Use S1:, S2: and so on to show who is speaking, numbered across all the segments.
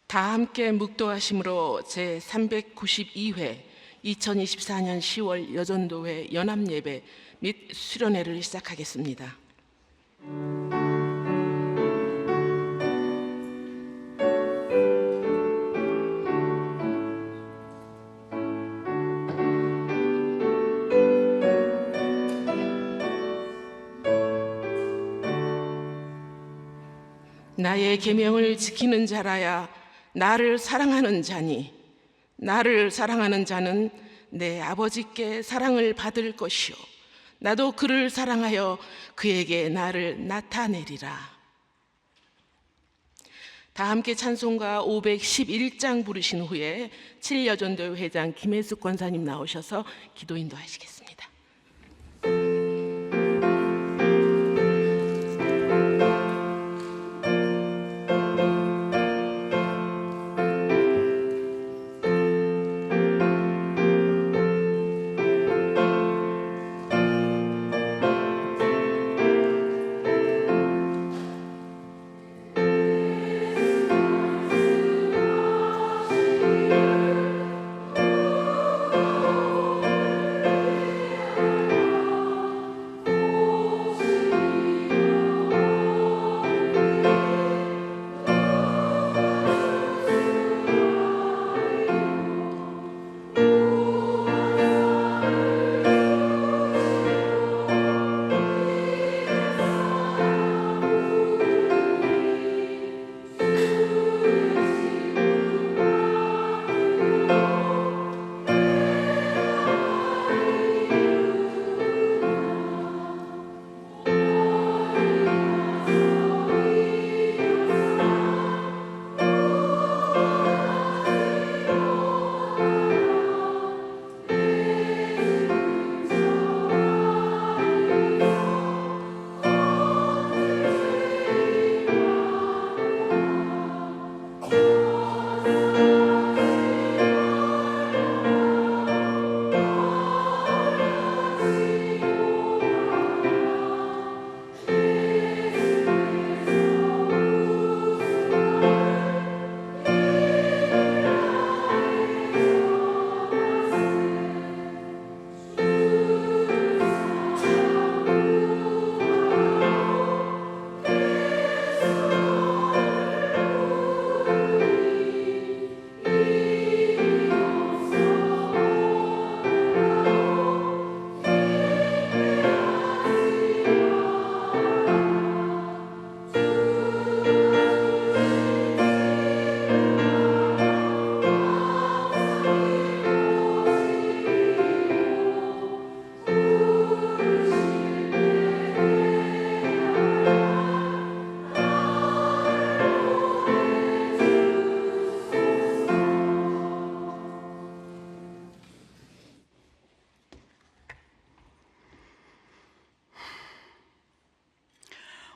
S1: 다 함께 묵도하심으로 제392회 2024년 10월 여전도회 연합예배 및 수련회를 시작하겠습니다. 나의 계명을 지키는 자라야 나를 사랑하는 자니, 나를 사랑하는 자는 내 아버지께 사랑을 받을 것이요 나도 그를 사랑하여 그에게 나를 나타내리라. 다 함께 찬송가 511장 부르신 후에 7여전도회 회장 김혜숙 권사님 나오셔서 기도 인도하시겠습니다.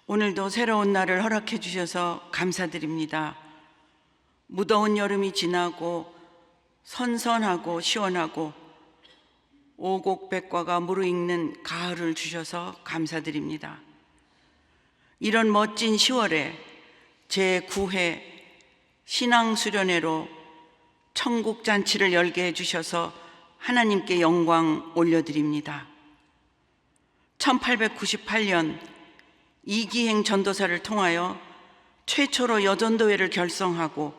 S2: 오늘도 새로운 날을 허락해 주셔서 감사드립니다. 무더운 여름이 지나고 선선하고 시원하고 오곡백과가 무르익는 가을을 주셔서 감사드립니다. 이런 멋진 10월에 제9회 신앙수련회로 천국잔치를 열게 해주셔서 하나님께 영광 올려드립니다. 1898년 이기행 전도사를 통하여 최초로 여전도회를 결성하고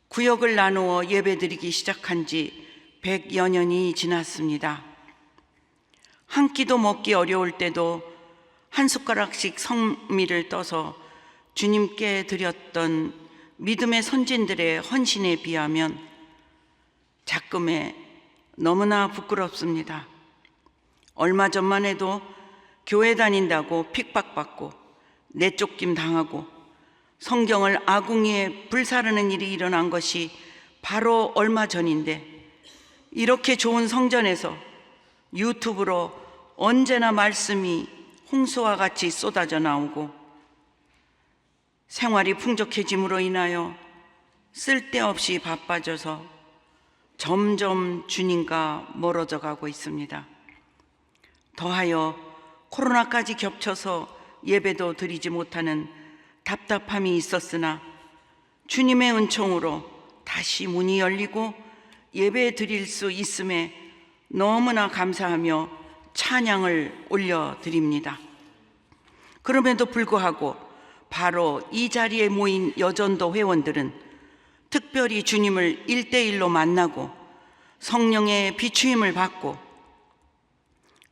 S2: 구역을 나누어 예배드리기 시작한 지 100여 년이 지났습니다. 한 끼도 먹기 어려울 때도 한 숟가락씩 성미를 떠서 주님께 드렸던 믿음의 선진들의 헌신에 비하면 작금에 너무나 부끄럽습니다. 얼마 전만 해도 교회 다닌다고 핍박받고 내쫓김 당하고 성경을 아궁이에 불사르는 일이 일어난 것이 바로 얼마 전인데, 이렇게 좋은 성전에서 유튜브로 언제나 말씀이 홍수와 같이 쏟아져 나오고 생활이 풍족해짐으로 인하여 쓸데없이 바빠져서 점점 주님과 멀어져 가고 있습니다. 더하여 코로나까지 겹쳐서 예배도 드리지 못하는 답답함이 있었으나 주님의 은총으로 다시 문이 열리고 예배 드릴 수 있음에 너무나 감사하며 찬양을 올려드립니다. 그럼에도 불구하고 바로 이 자리에 모인 여전도 회원들은 특별히 주님을 1대1로 만나고 성령의 비추임을 받고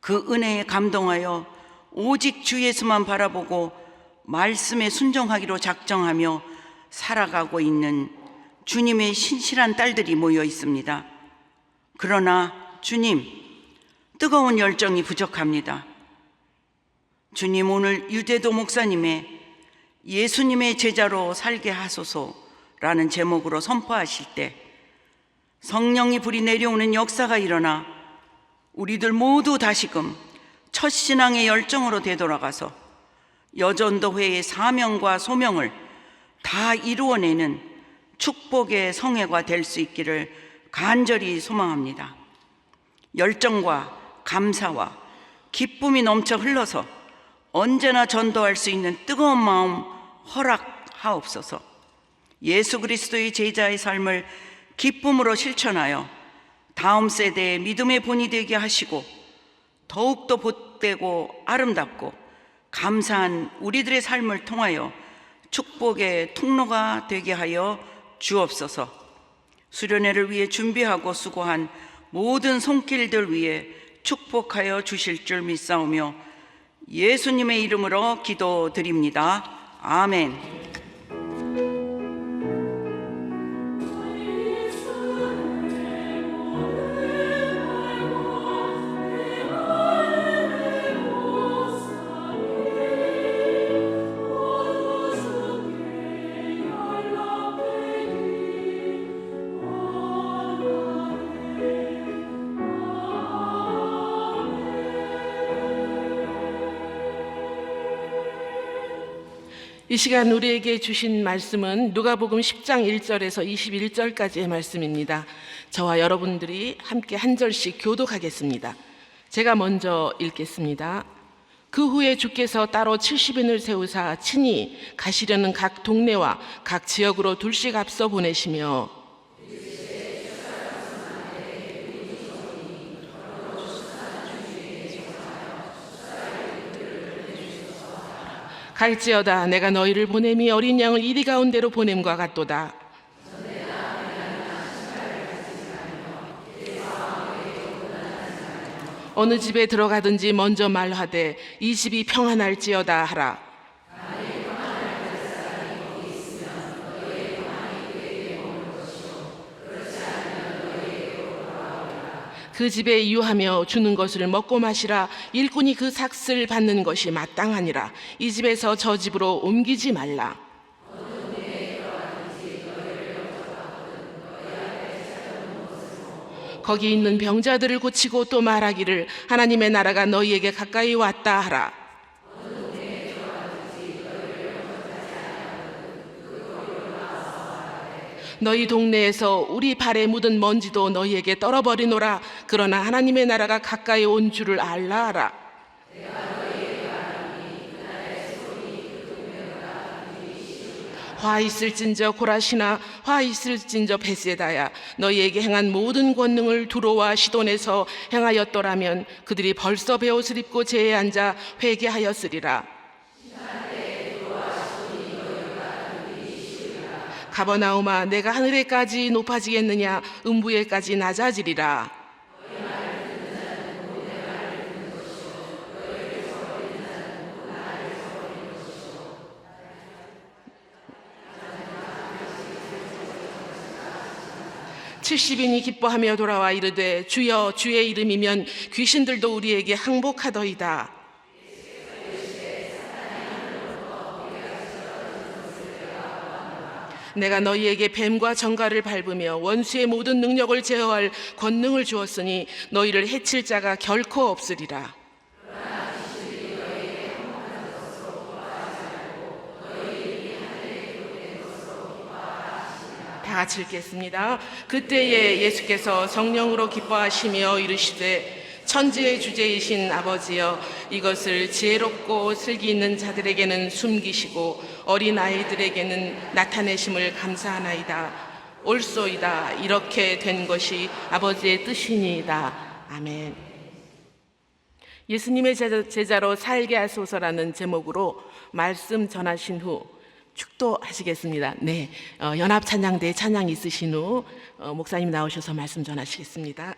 S2: 그 은혜에 감동하여 오직 주 예수만 바라보고 말씀에 순종하기로 작정하며 살아가고 있는 주님의 신실한 딸들이 모여 있습니다. 그러나 주님, 뜨거운 열정이 부족합니다. 주님, 오늘 유대도 목사님의 예수님의 제자로 살게 하소서라는 제목으로 선포하실 때 성령이 불이 내려오는 역사가 일어나 우리들 모두 다시금 첫 신앙의 열정으로 되돌아가서 여전도회의 사명과 소명을 다 이루어내는 축복의 성회가 될 수 있기를 간절히 소망합니다. 열정과 감사와 기쁨이 넘쳐 흘러서 언제나 전도할 수 있는 뜨거운 마음 허락하옵소서. 예수 그리스도의 제자의 삶을 기쁨으로 실천하여 다음 세대의 믿음의 본이 되게 하시고 더욱더 복되고 아름답고 감사한 우리들의 삶을 통하여 축복의 통로가 되게 하여 주옵소서. 수련회를 위해 준비하고 수고한 모든 손길들 위해 축복하여 주실 줄 믿사오며 예수님의 이름으로 기도드립니다. 아멘.
S1: 이 시간 우리에게 주신 말씀은 누가복음 10장 1절에서 21절까지의 말씀입니다. 저와 여러분들이 함께 한 절씩 교독하겠습니다. 제가 먼저 읽겠습니다. 그 후에 주께서 따로 70인을 세우사 친히 가시려는 각 동네와 각 지역으로 둘씩 앞서 보내시며 갈지어다 내가 너희를 보냄이 어린 양을 이리 가운데로 보냄과 같도다. 어느 집에 들어가든지 먼저 말하되 이 집이 평안할지어다 하라. 그 집에 유하며 주는 것을 먹고 마시라. 일꾼이 그 삭슬 받는 것이 마땅하니라. 이 집에서 저 집으로 옮기지 말라. 거기 있는 병자들을 고치고 또 말하기를 하나님의 나라가 너희에게 가까이 왔다 하라. 너희 동네에서 우리 발에 묻은 먼지도 너희에게 떨어버리노라. 그러나 하나님의 나라가 가까이 온 줄을 알라 하라. 화 있을진저 고라시나 화 있을진저 베세다야. 너희에게 행한 모든 권능을 두로와 시돈에서 행하였더라면 그들이 벌써 베옷을 입고 제에 앉아 회개하였으리라. 가버나움아 내가 하늘에까지 높아지겠느냐 음부에까지 낮아지리라. 칠십인이 기뻐하며 돌아와 이르되 주여 주의 이름이면 귀신들도 우리에게 항복하더이다. 내가 너희에게 뱀과 정갈을 밟으며 원수의 모든 능력을 제어할 권능을 주었으니 너희를 해칠 자가 결코 없으리라. 다 같이 읽겠습니다. 그때에 예수께서 성령으로 기뻐하시며 이르시되 천지의 주제이신 아버지여, 이것을 지혜롭고 슬기 있는 자들에게는 숨기시고 어린 아이들에게는 나타내심을 감사하나이다. 옳소이다. 이렇게 된 것이 아버지의 뜻이니이다. 아멘. 예수님의 제자로 살게 하소서라는 제목으로 말씀 전하신 후 축도하시겠습니다. 네, 연합찬양대 찬양 있으신 후 목사님 나오셔서 말씀 전하시겠습니다.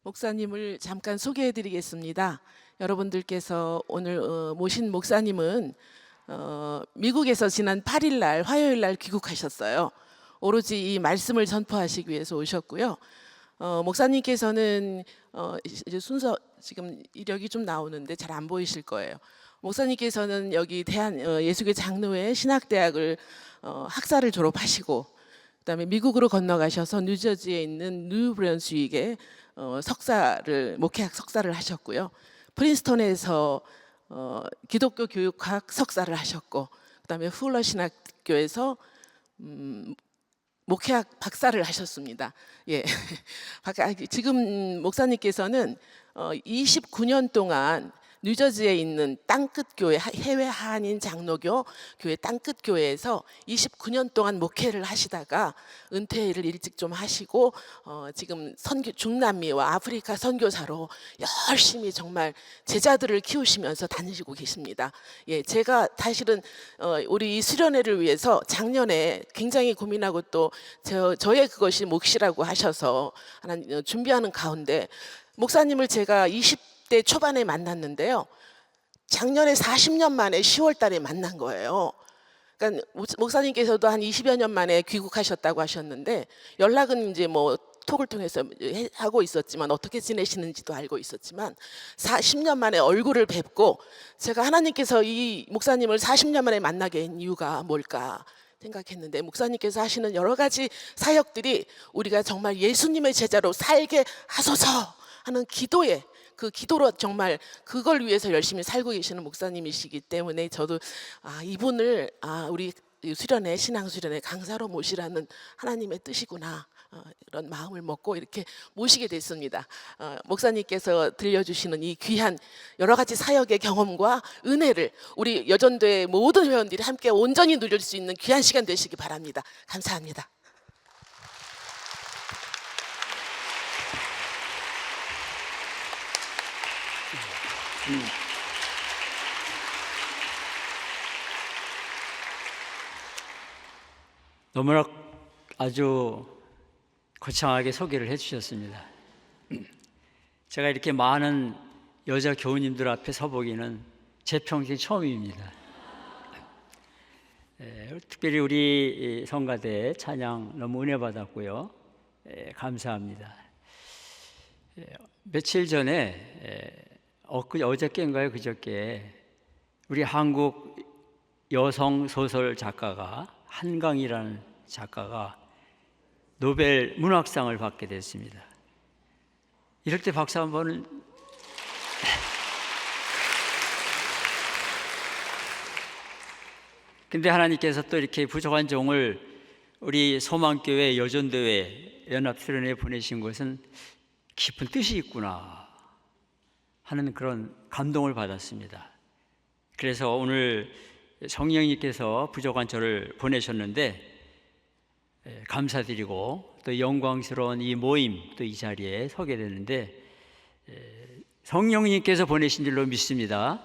S1: 목사님을 잠깐 소개해 드리겠습니다. 여러분들께서 오늘 모신 목사님은 미국에서 지난 8일 날 화요일 날 귀국하셨어요. 오로지 이 말씀을 전파하시기 위해서 오셨고요. 목사님께서는 이제 순서 지금 이력이 좀 나오는데 잘 안 보이실 거예요. 목사님께서는 여기 대한 예수교 장로회 신학대학을 학사를 졸업하시고, 그다음에 미국으로 건너가셔서 뉴저지에 있는 뉴브런스윅에 목회학 석사를 하셨고요. 프린스턴에서 기독교 교육학 석사를 하셨고, 그다음에 훌러 신학교에서 목회학 박사를 하셨습니다. 예, 지금 목사님께서는 29년 동안 뉴저지에 있는 땅끝 교회, 해외 한인 장로교 교회 땅끝 교회에서 29년 동안 목회를 하시다가 은퇴를 일찍 좀 하시고 지금 중남미와 아프리카 선교사로 열심히 정말 제자들을 키우시면서 다니시고 계십니다. 예, 제가 사실은 우리 이 수련회를 위해서 작년에 굉장히 고민하고 또 저의 그것이 몫이라고 하셔서 하나 준비하는 가운데 목사님을 제가 20대 초반에 만났는데요. 작년에 40년 만에 10월 달에 만난 거예요. 그러니까 목사님께서도 한 20여 년 만에 귀국하셨다고 하셨는데 연락은 이제 뭐 톡을 통해서 하고 있었지만 어떻게 지내시는지도 알고 있었지만 40년 만에 얼굴을 뵙고 제가 하나님께서 이 목사님을 40년 만에 만나게 한 이유가 뭘까 생각했는데 목사님께서 하시는 여러 가지 사역들이 우리가 정말 예수님의 제자로 살게 하소서 하는 기도에, 그 기도로 정말 그걸 위해서 열심히 살고 계시는 목사님이시기 때문에 저도 이분을 우리 수련회, 신앙 수련회 강사로 모시라는 하나님의 뜻이구나, 이런 마음을 먹고 이렇게 모시게 됐습니다. 목사님께서 들려주시는 이 귀한 여러 가지 사역의 경험과 은혜를 우리 여전도의 모든 회원들이 함께 온전히 누릴 수 있는 귀한 시간 되시기 바랍니다. 감사합니다.
S3: 너무나 아주 거창하게 소개를 해주셨습니다. 제가 이렇게 많은 여자 교우님들 앞에 서보기는 제 평생 처음입니다. 특별히 우리 성가대 찬양 너무 은혜 받았고요. 감사합니다. 며칠 전에 어저께인가요? 그저께 우리 한국 여성 소설 작가가 한강이라는 작가가 노벨 문학상을 받게 됐습니다. 이럴 때 박수 한번은. 근데 하나님께서 또 이렇게 부족한 종을 우리 소망교회 여전도회 연합수련회에 보내신 것은 깊은 뜻이 있구나 하는 그런 감동을 받았습니다. 그래서 오늘 성령님께서 부족한 저를 보내셨는데 감사드리고 또 영광스러운 이 모임, 또 이 자리에 서게 되는데 성령님께서 보내신 줄로 믿습니다.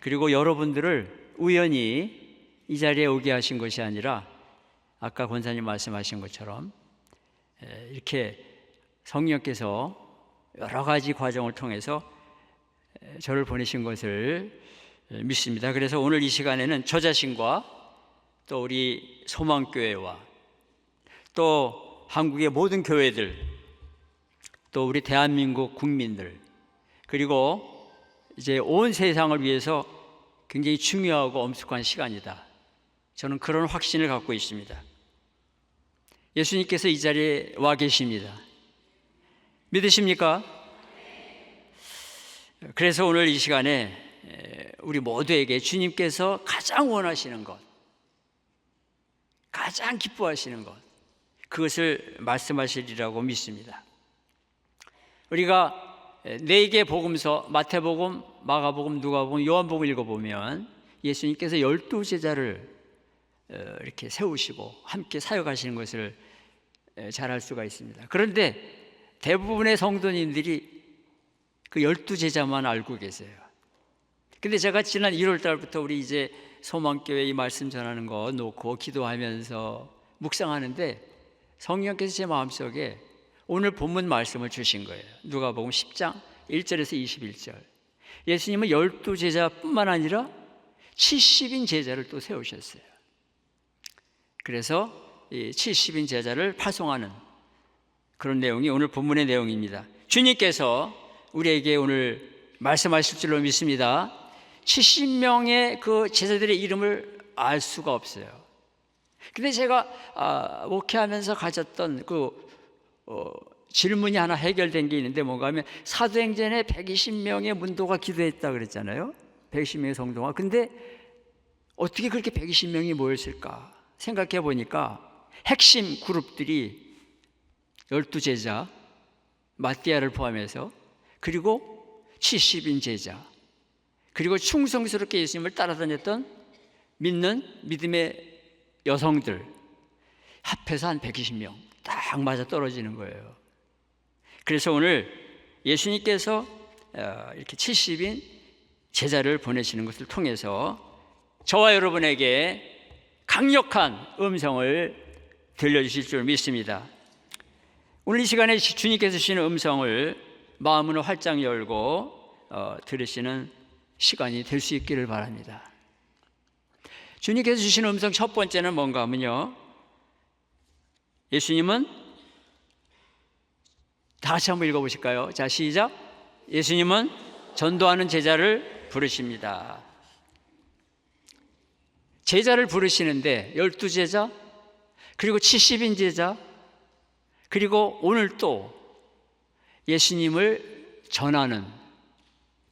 S3: 그리고 여러분들을 우연히 이 자리에 오게 하신 것이 아니라 아까 권사님 말씀하신 것처럼 이렇게 성령께서 여러 가지 과정을 통해서 저를 보내신 것을 믿습니다. 그래서 오늘 이 시간에는 저 자신과 또 우리 소망교회와 또 한국의 모든 교회들, 또 우리 대한민국 국민들, 그리고 이제 온 세상을 위해서 굉장히 중요하고 엄숙한 시간이다, 저는 그런 확신을 갖고 있습니다. 예수님께서 이 자리에 와 계십니다. 믿으십니까? 그래서 오늘 이 시간에 우리 모두에게 주님께서 가장 원하시는 것, 가장 기뻐하시는 것, 그것을 말씀하시리라고 믿습니다. 우리가 4개 복음서, 마태복음, 마가복음, 누가복음, 요한복음 읽어보면 예수님께서 12제자를 이렇게 세우시고 함께 사역하시는 것을 잘 알 수가 있습니다. 그런데 대부분의 성도님들이 그 12제자만 알고 계세요. 근데 제가 지난 1월 달부터 우리 이제 소망교회 이 말씀 전하는 거 놓고 기도하면서 묵상하는데 성령께서 제 마음속에 오늘 본문 말씀을 주신 거예요. 누가복음 10장 1절에서 21절. 예수님은 12제자뿐만 아니라 70인 제자를 또 세우셨어요. 그래서 이 70인 제자를 파송하는 그런 내용이 오늘 본문의 내용입니다. 주님께서 우리에게 오늘 말씀하실 줄로 믿습니다. 70명의 그 제자들의 이름을 알 수가 없어요. 근데 제가 목회하면서 가졌던 질문이 하나 해결된 게 있는데 뭔가 하면 사도행전에 120명의 문도가 기도했다 그랬잖아요. 120명의 성도가. 근데 어떻게 그렇게 120명이 모였을까 생각해 보니까 핵심 그룹들이 12제자, 마띠아를 포함해서, 그리고 70인 제자, 그리고 충성스럽게 예수님을 따라다녔던 믿음의 여성들 합해서 한 120명 딱 맞아 떨어지는 거예요. 그래서 오늘 예수님께서 이렇게 70인 제자를 보내시는 것을 통해서 저와 여러분에게 강력한 음성을 들려주실 줄 믿습니다. 오늘 이 시간에 주님께서 주시는 음성을 마음을 활짝 열고 들으시는 시간이 될 수 있기를 바랍니다. 주님께서 주시는 음성 첫 번째는 뭔가 하면요, 예수님은, 다 같이 한번 읽어보실까요? 자, 시작. 예수님은 전도하는 제자를 부르십니다. 제자를 부르시는데 12제자, 그리고 70인 제자, 그리고 오늘 또 예수님을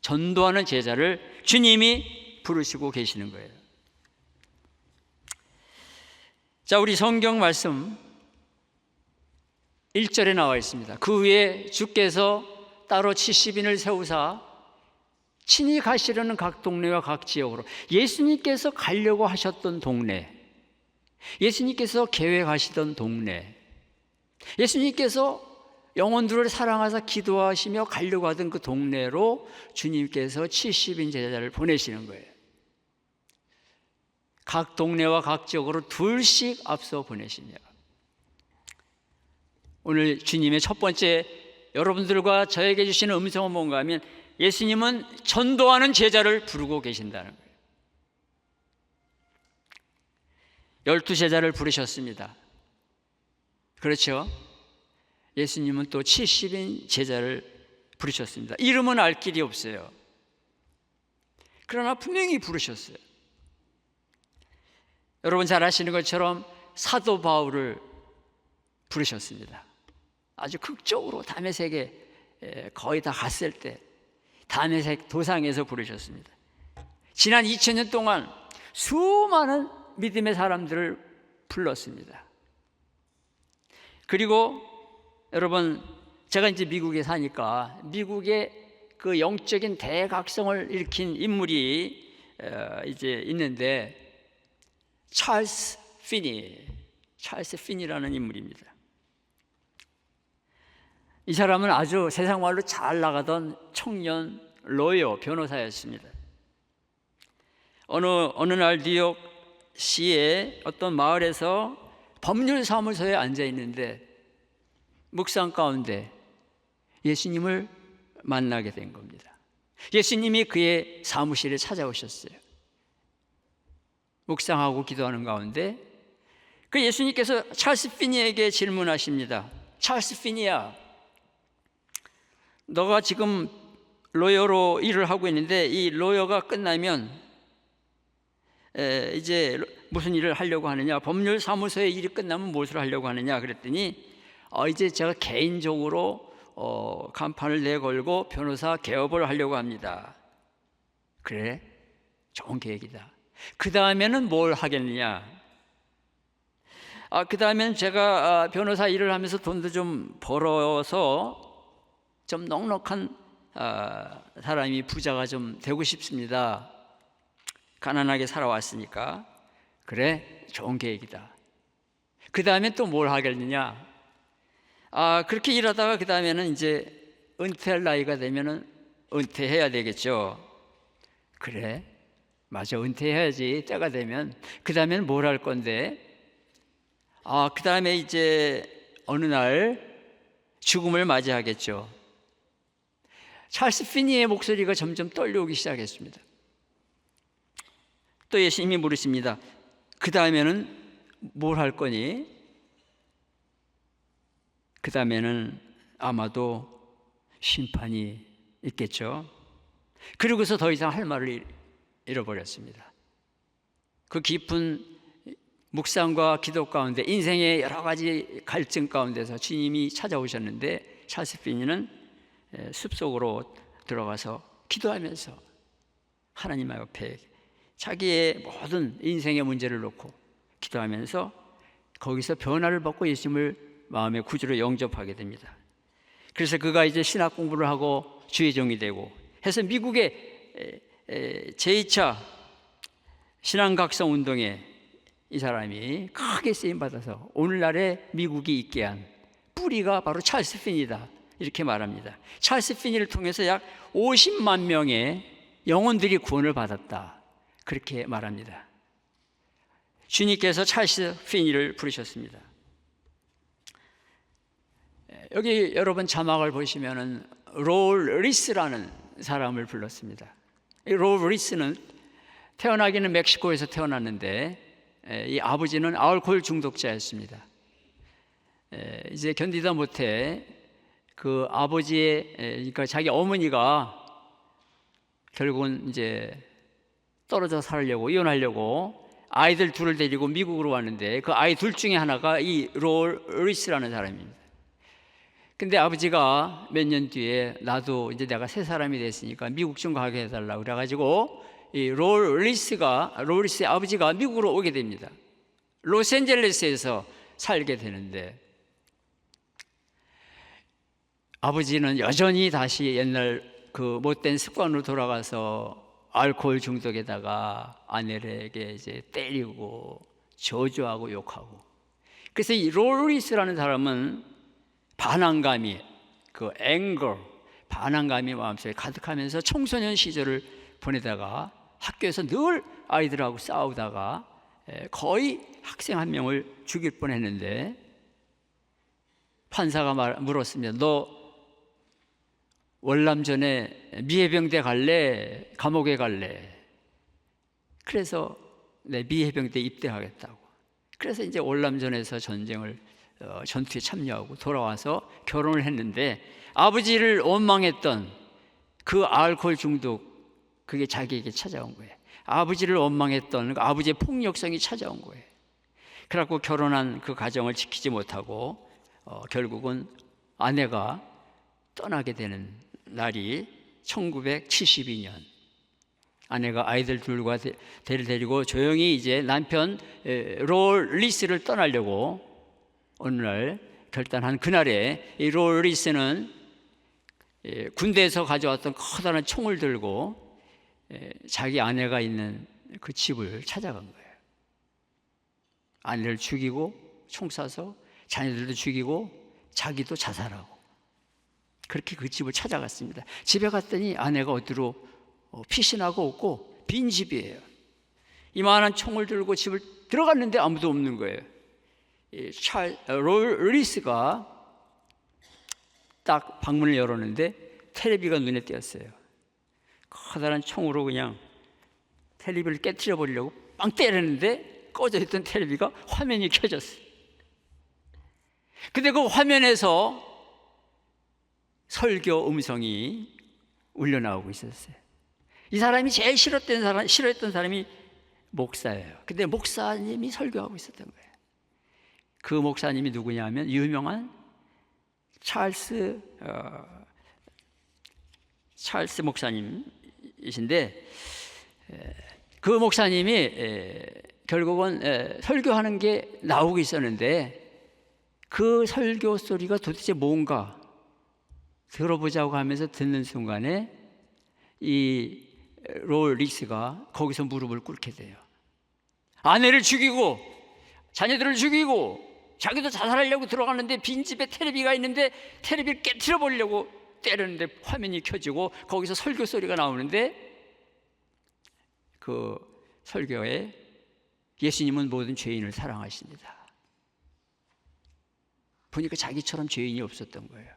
S3: 전도하는 제자를 주님이 부르시고 계시는 거예요. 자, 우리 성경 말씀 1절에 나와 있습니다. 그 후에 주께서 따로 70인을 세우사 친히 가시려는 각 동네와 각 지역으로, 예수님께서 가려고 하셨던 동네, 예수님께서 계획하시던 동네, 예수님께서 영혼들을 사랑하사 기도하시며 가려고 하던 그 동네로 주님께서 70인 제자를 보내시는 거예요. 각 동네와 각 지역으로 둘씩 앞서 보내시냐. 오늘 주님의 첫 번째 여러분들과 저에게 주시는 음성은 뭔가 하면, 예수님은 전도하는 제자를 부르고 계신다는 거예요. 12제자를 부르셨습니다. 그렇죠? 예수님은 또 70인 제자를 부르셨습니다. 이름은 알 길이 없어요. 그러나 분명히 부르셨어요. 여러분 잘 아시는 것처럼 사도 바울을 부르셨습니다. 아주 극적으로 다메섹에 거의 다 갔을 때 다메섹 도상에서 부르셨습니다. 지난 2000년 동안 수많은 믿음의 사람들을 불렀습니다. 그리고 여러분, 제가 이제 미국에 사니까 미국의 그 영적인 대각성을 일으킨 인물이 이제 있는데, 찰스 피니라는 인물입니다. 이 사람은 아주 세상 말로 잘 나가던 청년 로여 변호사였습니다. 어느 날 뉴욕 시의 어떤 마을에서 법률사무소에 앉아 있는데 묵상 가운데 예수님을 만나게 된 겁니다. 예수님이 그의 사무실에 찾아오셨어요. 묵상하고 기도하는 가운데 그 예수님께서 찰스 피니에게 질문하십니다. 찰스 피니야, 너가 지금 로여로 일을 하고 있는데 이 로여가 끝나면 이제 무슨 일을 하려고 하느냐, 법률사무소의 일이 끝나면 무엇을 하려고 하느냐 그랬더니 이제 제가 개인적으로 간판을 내걸고 변호사 개업을 하려고 합니다. 그래? 좋은 계획이다. 그 다음에는 뭘 하겠느냐? 그 다음에는 제가 변호사 일을 하면서 돈도 좀 벌어서 좀 넉넉한 사람이 부자가 좀 되고 싶습니다. 가난하게 살아왔으니까. 그래? 좋은 계획이다. 그 다음에 또 뭘 하겠느냐? 그렇게 일하다가 그 다음에는 이제 은퇴할 나이가 되면은 은퇴해야 되겠죠. 그래? 맞아, 은퇴해야지. 때가 되면. 그 다음에는 뭘 할 건데? 그 다음에 이제 어느 날 죽음을 맞이하겠죠. 찰스 피니의 목소리가 점점 떨려오기 시작했습니다. 또 예수님이 물으십니다. 그 다음에는 뭘 할 거니? 그 다음에는 아마도 심판이 있겠죠. 그러고서 더 이상 할 말을 잃어버렸습니다. 그 깊은 묵상과 기도 가운데, 인생의 여러 가지 갈증 가운데서 주님이 찾아오셨는데, 찰스 피니는 숲속으로 들어가서 기도하면서 하나님 앞에 자기의 모든 인생의 문제를 놓고 기도하면서 거기서 변화를 받고 예수님을 마음의 구주로 영접하게 됩니다. 그래서 그가 이제 신학 공부를 하고 주의종이 되고 해서 미국의 제2차 신앙각성 운동에 이 사람이 크게 쓰임받아서 오늘날의 미국이 있게 한 뿌리가 바로 찰스 피니다, 이렇게 말합니다. 찰스 피니를 통해서 약 50만 명의 영혼들이 구원을 받았다, 그렇게 말합니다. 주님께서 찰스 피니를 부르셨습니다. 여기 여러분 자막을 보시면은 롤 리스라는 사람을 불렀습니다. 이 롤 리스는 태어나기는 멕시코에서 태어났는데 이 아버지는 알코올 중독자였습니다. 이제 견디다 못해 그 아버지의, 그러니까 자기 어머니가 결국은 이제 떨어져 살려고, 이혼하려고 아이들 둘을 데리고 미국으로 왔는데 그 아이 둘 중에 하나가 이 롤 리스라는 사람입니다. 근데 아버지가 몇 년 뒤에 나도 이제 내가 새 사람이 됐으니까 미국 좀 가게 해달라고 그래가지고 이 롤리스의 아버지가 미국으로 오게 됩니다. 로스앤젤레스에서 살게 되는데 아버지는 여전히 다시 옛날 그 못된 습관으로 돌아가서 알코올 중독에다가 아내에게 이제 때리고 저주하고 욕하고. 그래서 이 롤리스라는 사람은 반항감이 반항감이 마음속에 가득하면서 청소년 시절을 보내다가 학교에서 늘 아이들하고 싸우다가 거의 학생 한 명을 죽일 뻔했는데 판사가 물었습니다. 너 월남전에 미해병대 갈래? 감옥에 갈래? 그래서 미해병대 입대하겠다고. 그래서 이제 월남전에서 전투에 참여하고 돌아와서 결혼을 했는데 아버지를 원망했던 그 알코올 중독, 그게 자기에게 찾아온 거예요. 아버지를 원망했던 그 아버지의 폭력성이 찾아온 거예요. 그래갖고 결혼한 그 가정을 지키지 못하고 결국은 아내가 떠나게 되는 날이 1972년. 아내가 아이들 둘과 데리고 조용히 이제 남편 롤리스를 떠나려고 어느 날 결단한 그날에 이 롤리스는 군대에서 가져왔던 커다란 총을 들고 자기 아내가 있는 그 집을 찾아간 거예요. 아내를 죽이고 총 쏴서 자녀들도 죽이고 자기도 자살하고 그렇게 그 집을 찾아갔습니다. 집에 갔더니 아내가 어디로 피신하고 없고 빈 집이에요. 이만한 총을 들고 집을 들어갔는데 아무도 없는 거예요. 롤리스가 딱 방문을 열었는데 텔레비가 눈에 띄었어요. 커다란 총으로 그냥 텔레비를 깨트려 버리려고 빵 때렸는데 꺼져 있던 텔레비가 화면이 켜졌어요. 근데 그 화면에서 설교 음성이 울려나오고 있었어요. 이 사람이 제일 싫어했던 사람이 목사예요. 근데 목사님이 설교하고 있었던 거예요. 그 목사님이 누구냐면 유명한 찰스 목사님이신데 그 목사님이 결국은 설교하는 게 나오고 있었는데 그 설교 소리가 도대체 뭔가 들어보자고 하면서 듣는 순간에 이 롤리스가 거기서 무릎을 꿇게 돼요. 아내를 죽이고 자녀들을 죽이고 자기도 자살하려고 들어갔는데 빈집에 텔레비가 있는데 텔레비를 깨트려 보려고 때렸는데 화면이 켜지고 거기서 설교 소리가 나오는데 그 설교에 예수님은 모든 죄인을 사랑하십니다. 보니까 자기처럼 죄인이 없었던 거예요.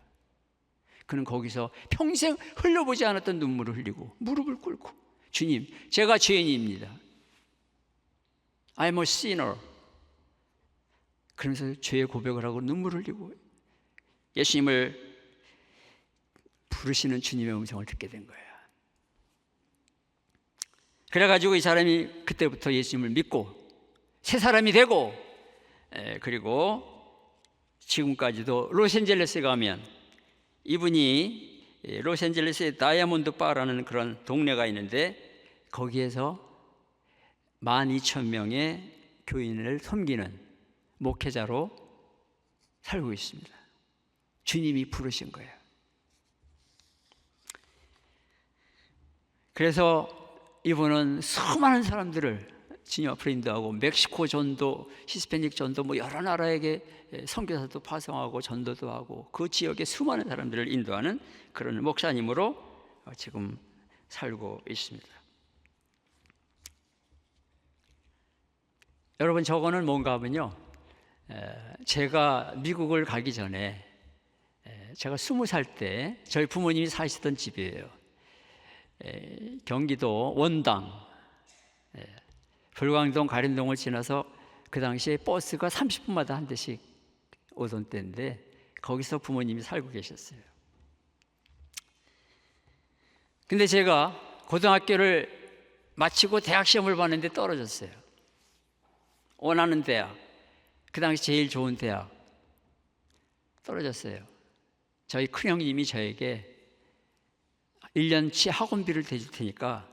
S3: 그는 거기서 평생 흘려보지 않았던 눈물을 흘리고 무릎을 꿇고 주님, 제가 죄인입니다. I'm a sinner. 그러면서 죄의 고백을 하고 눈물을 흘리고 예수님을 부르시는 주님의 음성을 듣게 된 거예요. 그래가지고 이 사람이 그때부터 예수님을 믿고 새 사람이 되고 그리고 지금까지도 로스앤젤레스에 가면 이분이 로스앤젤레스에 다이아몬드 바라는 그런 동네가 있는데 거기에서 12,000명의 교인을 섬기는 목회자로 살고 있습니다. 주님이 부르신 거예요. 그래서 이분은 수많은 사람들을 지니어 프린드하고 멕시코 전도, 히스패닉 전도 뭐 여러 나라에게 선교사도 파송하고 전도도 하고 그 지역의 수많은 사람들을 인도하는 그런 목사님으로 지금 살고 있습니다. 여러분 저거는 뭔가 하면요, 제가 미국을 가기 전에 제가 20살 때 저희 부모님이 사시던 집이에요. 경기도 원당 불광동 가림동을 지나서 그 당시에 버스가 30분마다 한 대씩 오던 때인데 거기서 부모님이 살고 계셨어요. 근데 제가 고등학교를 마치고 대학 시험을 봤는데 떨어졌어요. 원하는 대학, 그 당시 제일 좋은 대학 떨어졌어요. 저희 큰형님이 저에게 1년치 학원비를 대줄 테니까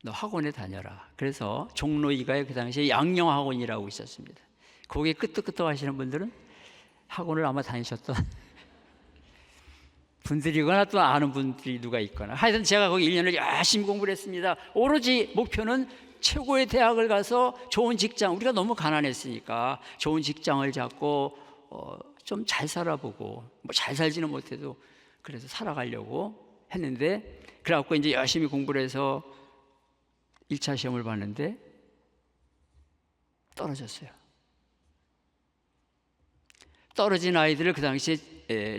S3: 너 학원에 다녀라. 그래서 종로 2가에 그 당시에 양령학원이라고 있었습니다. 거기에 끄떡끄떡 하시는 분들은 학원을 아마 다니셨던 분들이거나 또 아는 분들이 누가 있거나, 하여튼 제가 거기 1년을 열심히 공부를 했습니다. 오로지 목표는 최고의 대학을 가서 좋은 직장, 우리가 너무 가난했으니까 좋은 직장을 잡고 좀 잘 살아보고, 뭐 잘 살지는 못해도 그래서 살아가려고 했는데, 그래갖고 이제 열심히 공부를 해서 1차 시험을 봤는데 떨어졌어요. 떨어진 아이들을 그 당시에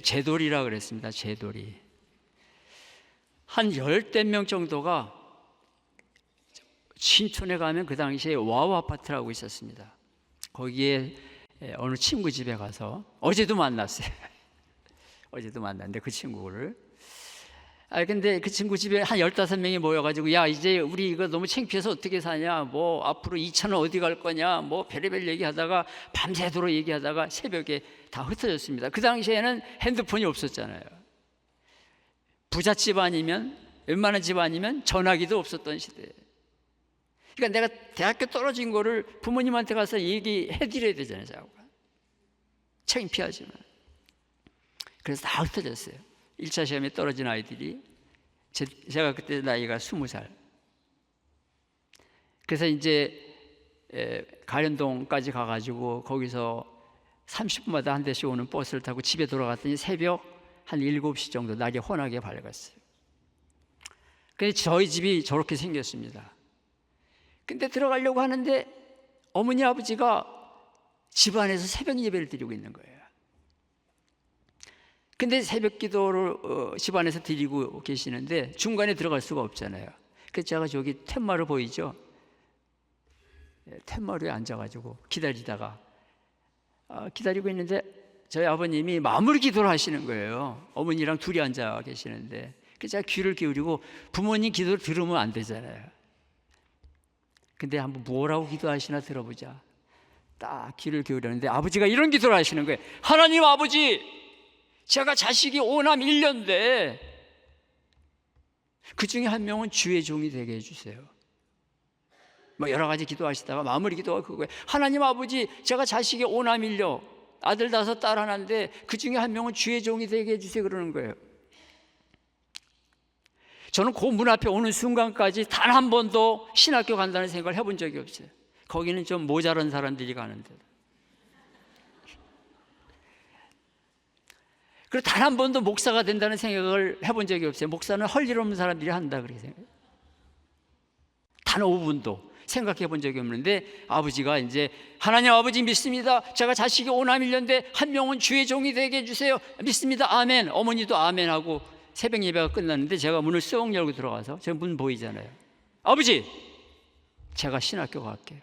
S3: 제돌이라고 그랬습니다. 제돌이. 한 10대 명 정도가 신촌에 가면 그 당시에 와우 아파트라고 있었습니다. 거기에 어느 친구 집에 가서 어제도 만났어요. 어제도 만났는데 그 친구를. 근데 그 친구 집에 한 15명이 모여가지고, 야, 이제 우리 이거 너무 창피해서 어떻게 사냐, 뭐 앞으로 2차는 어디 갈 거냐, 뭐 별의별 얘기하다가 밤새도록 얘기하다가 새벽에 다 흩어졌습니다. 그 당시에는 핸드폰이 없었잖아요. 부잣집 아니면, 웬만한 집 아니면 전화기도 없었던 시대. 그러니까 내가 대학교 떨어진 거를 부모님한테 가서 얘기해 드려야 되잖아요. 창피하지만. 그래서 다 흩어졌어요. 1차 시험에 떨어진 아이들이, 제가 그때 나이가 20살. 그래서 이제 가련동까지 가가지고 거기서 30분마다 한 대씩 오는 버스를 타고 집에 돌아갔더니 새벽 한 7시 정도, 날이 환하게 밝았어요. 근데 저희 집이 저렇게 생겼습니다. 근데 들어가려고 하는데 어머니 아버지가 집안에서 새벽 예배를 드리고 있는 거예요. 근데 새벽 기도를 집안에서 드리고 계시는데 중간에 들어갈 수가 없잖아요. 그래서 제가 저기 텐마루 보이죠? 텐마루에 앉아가지고 기다리다가 기다리고 있는데 저희 아버님이 마무리 기도를 하시는 거예요. 어머니랑 둘이 앉아 계시는데, 그래서 제가 귀를 기울이고, 부모님 기도를 들으면 안 되잖아요. 근데 한번 뭐라고 기도하시나 들어보자. 딱 귀를 기울였는데 아버지가 이런 기도를 하시는 거예요. 하나님 아버지, 제가 자식이 5남 1녀인데 그 중에 한 명은 주의 종이 되게 해주세요. 뭐 여러 가지 기도하시다가 마무리 기도가 그거예요. 하나님 아버지, 제가 자식이 5남 1녀, 아들 5, 딸 하나인데 그 중에 한 명은 주의 종이 되게 해주세요, 그러는 거예요. 저는 그 문 앞에 오는 순간까지 단 한 번도 신학교 간다는 생각을 해본 적이 없어요. 거기는 좀 모자란 사람들이 가는데. 그리고 단 한 번도 목사가 된다는 생각을 해본 적이 없어요. 목사는 할 일 없는 사람들이 한다 그렇게 생각해요. 단 5분도 생각해 본 적이 없는데 아버지가 이제, 하나님 아버지 믿습니다. 제가 자식이 5남 1녀인데 한 명은 주의 종이 되게 해주세요. 믿습니다. 아멘. 어머니도 아멘 하고 새벽 예배가 끝났는데 제가 문을 쏙 열고 들어가서, 저 문 보이잖아요. 아버지, 제가 신학교 갈게요.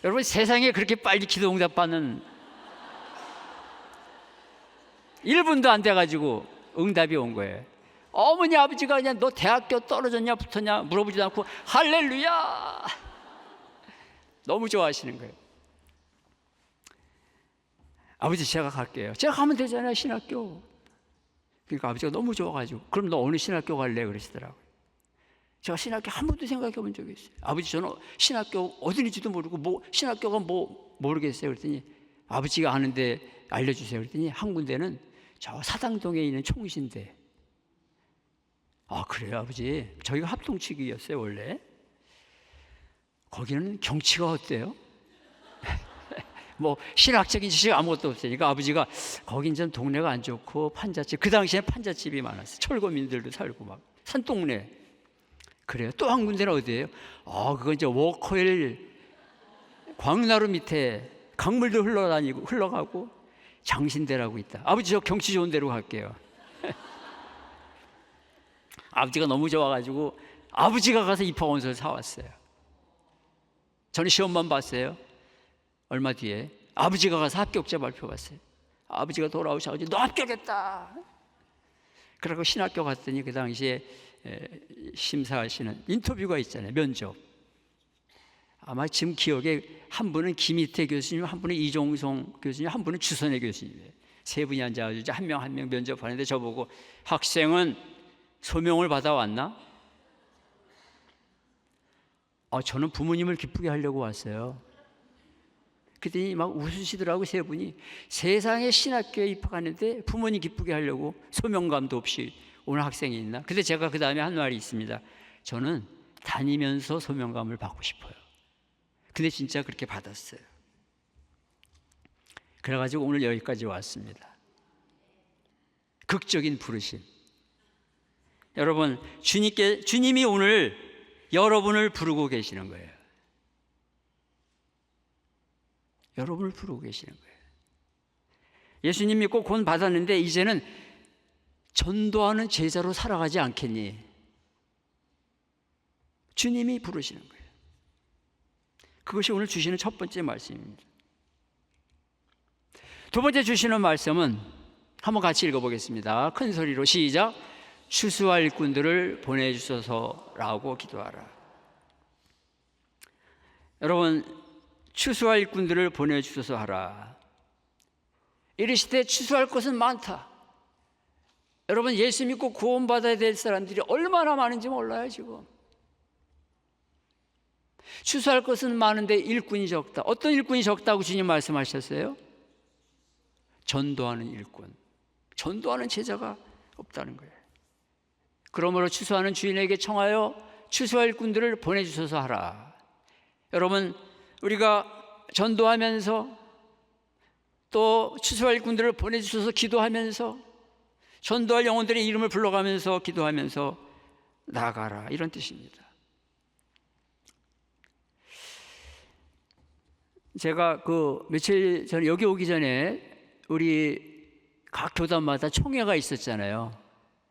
S3: 여러분, 세상에 그렇게 빨리 기도 응답받는, 1분도 안 돼가지고 응답이 온 거예요. 어머니 아버지가 그냥 너 대학교 떨어졌냐 붙었냐 물어보지도 않고 할렐루야 너무 좋아하시는 거예요. 아버지, 제가 갈게요. 제가 가면 되잖아요, 신학교. 그러니까 아버지가 너무 좋아가지고, 그럼 너 어느 신학교 갈래? 그러시더라고요. 제가 신학교 한 번도 생각해 본 적이 있어요. 아버지, 저는 신학교 어딘지도 모르고 신학교가 모르겠어요. 그랬더니 아버지가 아는데 알려주세요. 그랬더니 한 군데는 저 사당동에 있는 총신대. 아, 그래요 아버지? 저희가 합동치기였어요 원래. 거기는 경치가 어때요? 뭐 신학적인 지식 아무것도 없으니까 아버지가 거긴 좀 동네가 안 좋고 판잣집, 그 당시에 판잣집이 많았어요. 철거민들도 살고 막 산동네. 그래요. 또 한 군데는 어디예요? 그건 이제 워커힐 광나루 밑에 강물도 흘러가고 장신대라고 있다. 아버지, 저 경치 좋은 데로 갈게요. 아버지가 너무 좋아가지고 아버지가 가서 입학원서를 사왔어요. 저는 시험만 봤어요. 얼마 뒤에 아버지가 가서 합격자 발표 봤어요. 아버지가 돌아오셔가지고 너 합격했다. 그러고 신학교 갔더니 그 당시에 심사하시는 인터뷰가 있잖아요, 면접. 아마 지금 기억에 한 분은 김희태 교수님, 한 분은 이종성 교수님, 한 분은 주선혜 교수님이에요. 세 분이 앉아가지고 한 명 한 명 면접하는데 저보고 학생은 소명을 받아왔나? 저는 부모님을 기쁘게 하려고 왔어요. 그랬더니 막 웃으시더라고. 세 분이 세상에 신학교에 입학하는데 부모님 기쁘게 하려고 소명감도 없이 오는 학생이 있나? 근데 제가 그 다음에 한 말이 있습니다. 저는 다니면서 소명감을 받고 싶어요. 근데 진짜 그렇게 받았어요. 그래가지고 오늘 여기까지 왔습니다. 극적인 부르심. 여러분, 주님이 오늘 여러분을 부르고 계시는 거예요. 여러분을 부르고 계시는 거예요. 예수님 믿고 권 받았는데 이제는 전도하는 제자로 살아가지 않겠니? 주님이 부르시는 거예요. 그것이 오늘 주시는 첫 번째 말씀입니다. 두 번째 주시는 말씀은 한번 같이 읽어보겠습니다. 큰 소리로 시작. 추수할 일꾼들을 보내주소서라고 기도하라. 여러분, 추수할 일꾼들을 보내주소서 하라. 이르시되 추수할 것은 많다. 여러분, 예수 믿고 구원받아야 될 사람들이 얼마나 많은지 몰라요. 지금 추수할 것은 많은데 일꾼이 적다. 어떤 일꾼이 적다고 주님 말씀하셨어요? 전도하는 일꾼, 전도하는 제자가 없다는 거예요. 그러므로 추수하는 주인에게 청하여 추수할 일꾼들을 보내주소서 하라. 여러분, 우리가 전도하면서 또 추수할 일꾼들을 보내주셔서 기도하면서 전도할 영혼들의 이름을 불러가면서 기도하면서 나아가라, 이런 뜻입니다. 제가 며칠 전에 여기 오기 전에 우리 각 교단마다 총회가 있었잖아요.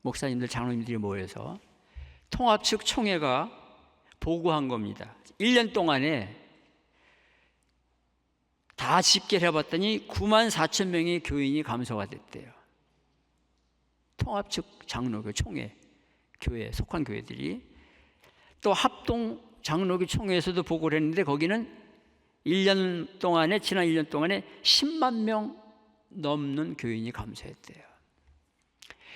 S3: 목사님들, 장로님들이 모여서 통합 측 총회가 보고한 겁니다. 1년 동안에 다 집계를 해봤더니 9만 4천 명의 교인이 감소가 됐대요. 통합 측 장로교 총회, 교회 속한 교회들이. 또 합동 장로교 총회에서도 보고를 했는데 거기는 1년 동안에, 지난 1년 동안에 10만 명 넘는 교인이 감소했대요.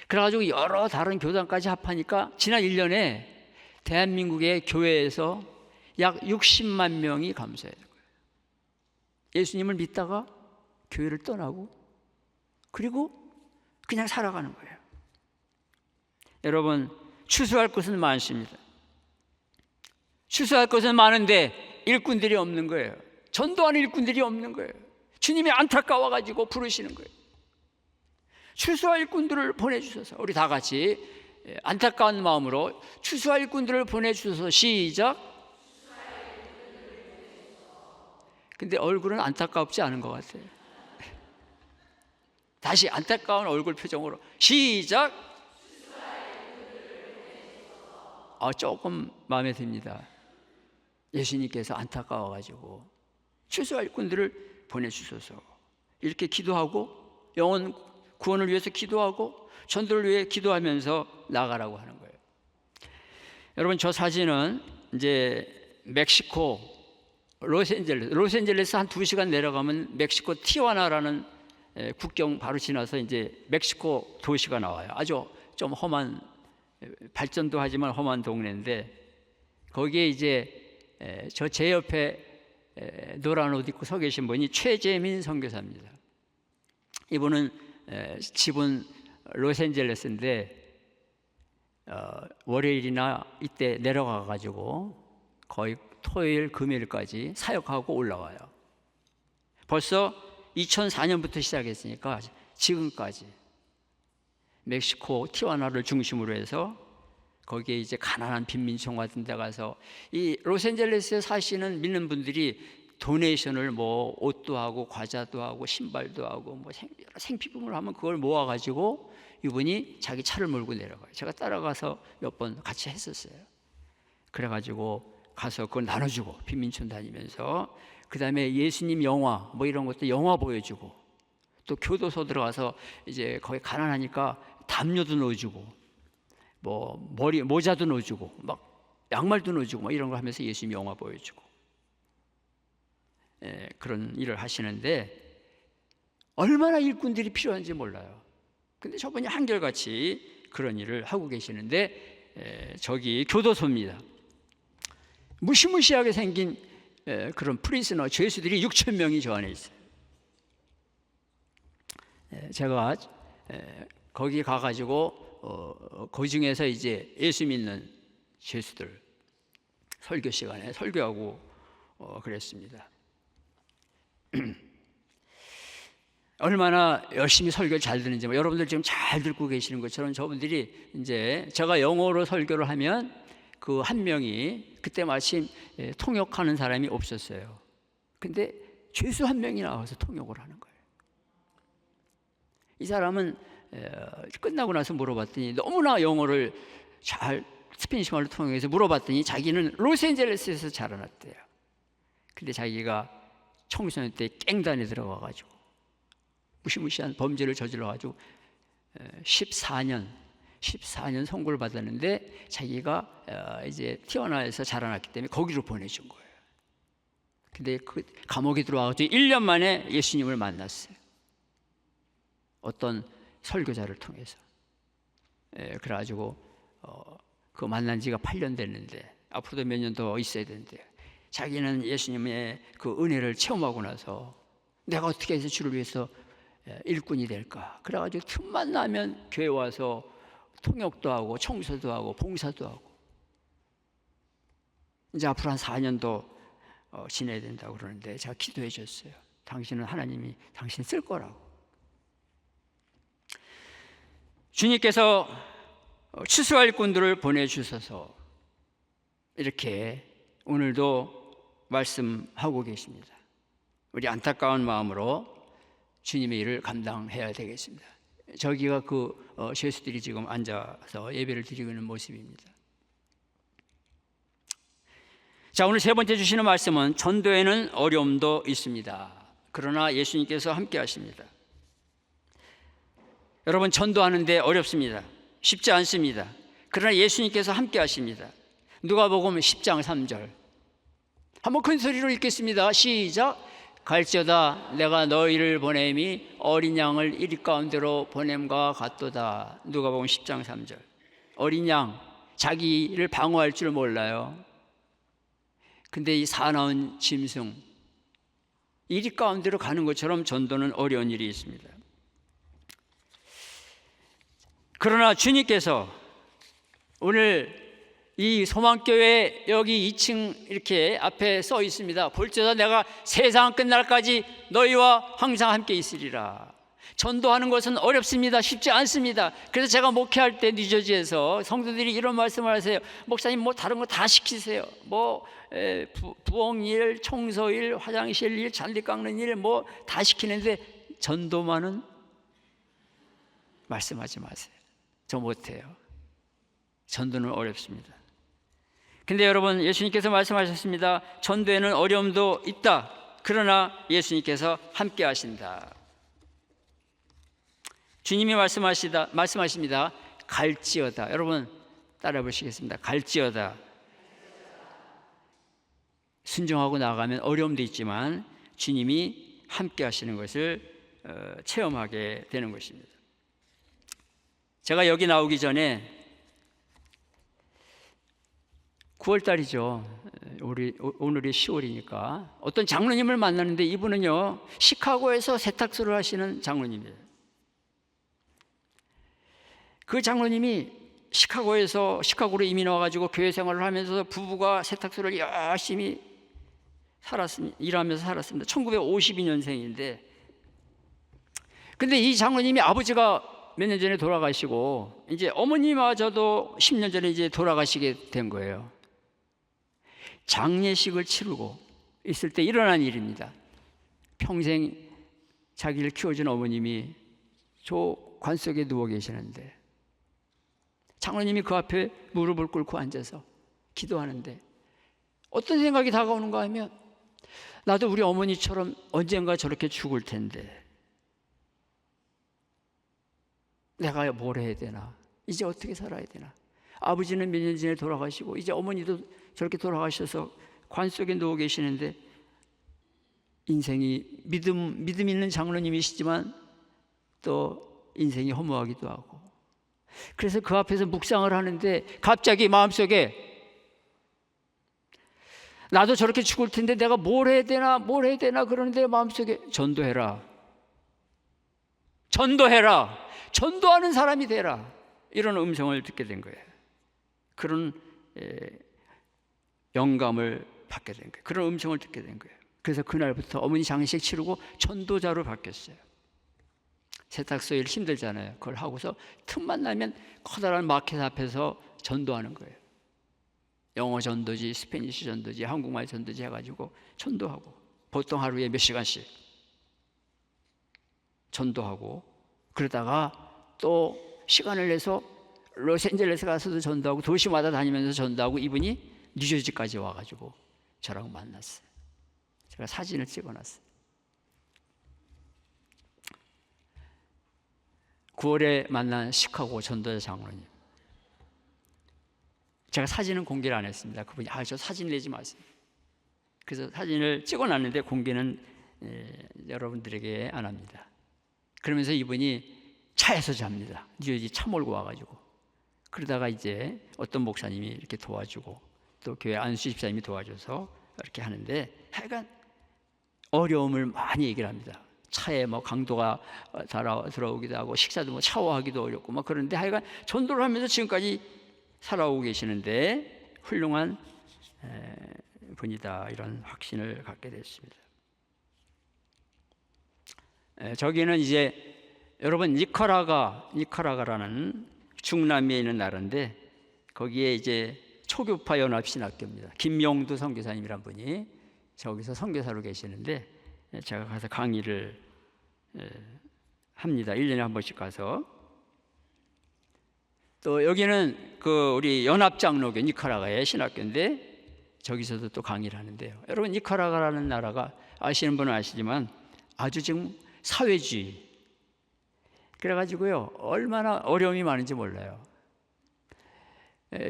S3: 그래가지고 여러 다른 교단까지 합하니까 지난 1년에 대한민국의 교회에서 약 60만 명이 감소해요. 예수님을 믿다가 교회를 떠나고 그리고 그냥 살아가는 거예요. 여러분, 추수할 것은 많습니다. 추수할 것은 많은데 일꾼들이 없는 거예요. 전도하는 일꾼들이 없는 거예요. 주님이 안타까워가지고 부르시는 거예요. 추수할 일꾼들을 보내주셔서, 우리 다 같이 안타까운 마음으로 추수할 일꾼들을 보내주셔서 시작. 근데 얼굴은 안타깝지 않은 것 같아요. 다시 안타까운 얼굴 표정으로 시작. 조금 마음에 듭니다. 예수님께서 안타까워가지고 추수할 일꾼들을 보내주셔서 이렇게 기도하고 영혼 구원을 위해서 기도하고 전도를 위해 기도하면서 나가라고 하는 거예요. 여러분, 저 사진은 이제 멕시코 로스앤젤레스 한 2시간 내려가면 멕시코 티와나라는 국경 바로 지나서 이제 멕시코 도시가 나와요. 아주 좀 험한, 발전도 하지만 험한 동네인데 거기에 이제 제 옆에 노란 옷 입고 서 계신 분이 최재민 선교사입니다. 이분은 집은 로스앤젤레스인데 월요일이나 이때 내려가 가지고 거의 토요일 금요일까지 사역하고 올라와요. 벌써 2004년부터 시작했으니까 지금까지 멕시코 티와나를 중심으로 해서 거기에 이제 가난한 빈민촌 같은 데 가서 이 로스앤젤레스에 사시는 믿는 분들이 도네이션을 뭐 옷도 하고 과자도 하고 신발도 하고 뭐 생필품을 하면 그걸 모아가지고 이분이 자기 차를 몰고 내려가요. 제가 따라가서 몇 번 같이 했었어요. 그래가지고 가서 그걸 나눠주고 빈민촌 다니면서 그 다음에 예수님 영화 뭐 이런 것도 영화 보여주고 또 교도소 들어가서 이제 거기 가난하니까 담요도 넣어주고 뭐 모자도 넣어주고 막 양말도 넣어주고 막 이런 걸 하면서 예수님 영화 보여주고 그런 일을 하시는데 얼마나 일꾼들이 필요한지 몰라요. 근데 저분이 한결같이 그런 일을 하고 계시는데 저기 교도소입니다. 무시무시하게 생긴 그런 프리즈너 죄수들이 6천 명이 저 안에 있어요. 제가 거기 가가지고 그 중에서 이제 예수 믿는 죄수들 설교 시간에 설교하고 그랬습니다. 얼마나 열심히 설교를 잘 듣는지 여러분들 지금 잘 듣고 계시는 것처럼 저분들이 이제 제가 영어로 설교를 하면 그 한 명이 그때 마침 통역하는 사람이 없었어요. 근데 죄수 한 명이 나와서 통역을 하는 거예요. 이 사람은 끝나고 나서 물어봤더니 너무나 영어를 잘 스페니시 말로 통역해서 물어봤더니 자기는 로스앤젤레스에서 자라났대요. 근데 자기가 청소년 때 깽단에 들어가가지고 무시무시한 범죄를 저질러가지고 14년 선고를 받았는데 자기가 이제 태어나서 자라났기 때문에 거기로 보내준 거예요. 근데 그 감옥에 들어와가지고 1년 만에 예수님을 만났어요. 어떤 설교자를 통해서. 그래가지고 그 만난 지가 8년 됐는데 앞으로도 몇 년 더 있어야 되는데 자기는 예수님의 그 은혜를 체험하고 나서 내가 어떻게 해서 주를 위해서 일꾼이 될까? 그래가지고 틈만 나면 교회 와서 통역도 하고 청소도 하고 봉사도 하고 이제 앞으로 한 4년 더 지내야 된다고 그러는데 제가 기도해 줬어요. 당신은 하나님이 당신 쓸 거라고. 주님께서 추수할 일꾼들을 보내주셔서 이렇게 오늘도 말씀하고 계십니다. 우리 안타까운 마음으로 주님의 일을 감당해야 되겠습니다. 저기가 그 죄수들이 지금 앉아서 예배를 드리고 있는 모습입니다. 자, 오늘 세 번째 주시는 말씀은 전도에는 어려움도 있습니다. 그러나 예수님께서 함께 하십니다. 여러분, 전도하는데 어렵습니다. 쉽지 않습니다. 그러나 예수님께서 함께 하십니다. 누가복음 10장 3절 한번 큰 소리로 읽겠습니다. 시작. 갈지어다 내가 너희를 보냄이 어린 양을 이리 가운데로 보냄과 같도다. 누가복음 10장 3절. 어린 양, 자기를 방어할 줄 몰라요. 근데 이 사나운 짐승 이리 가운데로 가는 것처럼 전도는 어려운 일이 있습니다. 그러나 주님께서 오늘 이 소망교회 여기 2층 이렇게 앞에 써 있습니다. 볼지어다 내가 세상 끝날까지 너희와 항상 함께 있으리라. 전도하는 것은 어렵습니다. 쉽지 않습니다. 그래서 제가 목회할 때 뉴저지에서 성도들이 이런 말씀을 하세요. 목사님 뭐 다른 거 다 시키세요. 뭐 부엌일, 청소일, 화장실 일, 잔디 깎는 일 뭐 다 시키는데 전도만은 말씀하지 마세요. 저 못해요. 전도는 어렵습니다. 근데 여러분, 예수님께서 말씀하셨습니다. 전도에는 어려움도 있다. 그러나 예수님께서 함께 하신다. 주님이 말씀하십니다. 갈지어다. 여러분 따라 보시겠습니다. 갈지어다. 순종하고 나가면 어려움도 있지만 주님이 함께 하시는 것을 체험하게 되는 것입니다. 제가 여기 나오기 전에 9월달이죠. 오늘이 10월이니까 어떤 장로님을 만났는데 이분은요 시카고에서 세탁소를 하시는 장로님이에요. 그 장로님이 시카고로 이민 와가지고 교회 생활을 하면서 부부가 세탁소를 열심히 일하면서 살았습니다. 1952년생인데 근데 이 장로님이 아버지가 몇 년 전에 돌아가시고 이제 어머니마저도 10년 전에 이제 돌아가시게 된 거예요. 장례식을 치르고 있을 때 일어난 일입니다. 평생 자기를 키워준 어머님이 저 관 속에 누워 계시는데 장로님이 그 앞에 무릎을 꿇고 앉아서 기도하는데 어떤 생각이 다가오는가 하면 나도 우리 어머니처럼 언젠가 저렇게 죽을 텐데 내가 뭘 해야 되나? 이제 어떻게 살아야 되나? 아버지는 몇 년 전에 돌아가시고 이제 어머니도 저렇게 돌아가셔서 관 속에 누워 계시는데 인생이 믿음 있는 장로님이시지만 또 인생이 허무하기도 하고, 그래서 그 앞에서 묵상을 하는데 갑자기 마음속에 나도 저렇게 죽을 텐데 내가 뭘 해야 되나 그러는데 마음속에 전도해라, 전도하는 사람이 되라, 이런 음성을 듣게 된 거예요. 그런 영감을 받게 된 거예요. 그런 음성을 듣게 된 거예요. 그래서 그날부터 어머니 장례식 치르고 전도자로 바뀌었어요. 세탁소 일 힘들잖아요. 그걸 하고서 틈만 나면 커다란 마켓 앞에서 전도하는 거예요. 영어 전도지, 스페니쉬 전도지, 한국말 전도지 해가지고 전도하고, 보통 하루에 몇 시간씩 전도하고, 그러다가 또 시간을 내서 로스앤젤레스 가서도 전도하고, 도시마다 다니면서 전도하고, 이분이 뉴저지까지 와가지고 저랑 만났어요. 제가 사진을 찍어놨어요. 9월에 만난 시카고 전도자 장로님. 제가 사진은 공개를 안 했습니다. 그분이 저 사진 내지 마세요. 그래서 사진을 찍어놨는데 공개는 여러분들에게 안 합니다. 그러면서 이분이 차에서 잡니다. 뉴저지 차 몰고 와가지고. 그러다가 이제 어떤 목사님이 이렇게 도와주고, 또 교회 안수 집사님이 도와줘서 이렇게 하는데, 하여간 어려움을 많이 얘기를 합니다. 차에 뭐 강도가 들어오기도 하고, 식사도 뭐 샤워하기도 어렵고 막 그런데, 하여간 전도를 하면서 지금까지 살아오고 계시는데 훌륭한 분이다, 이런 확신을 갖게 됐습니다. 저기는 이제 여러분 니카라가라는 중남미에 있는 나라인데, 거기에 이제 초교파 연합신학교입니다. 김용두 선교사님이란 분이 저기서 선교사로 계시는데, 제가 가서 강의를 합니다. 1년에 한 번씩 가서. 또 여기는 그 우리 연합장로교 니카라가의 신학교인데, 저기서도 또 강의를 하는데요. 여러분, 니카라가라는 나라가 아시는 분은 아시지만 아주 지금 사회주의, 그래가지고요 얼마나 어려움이 많은지 몰라요.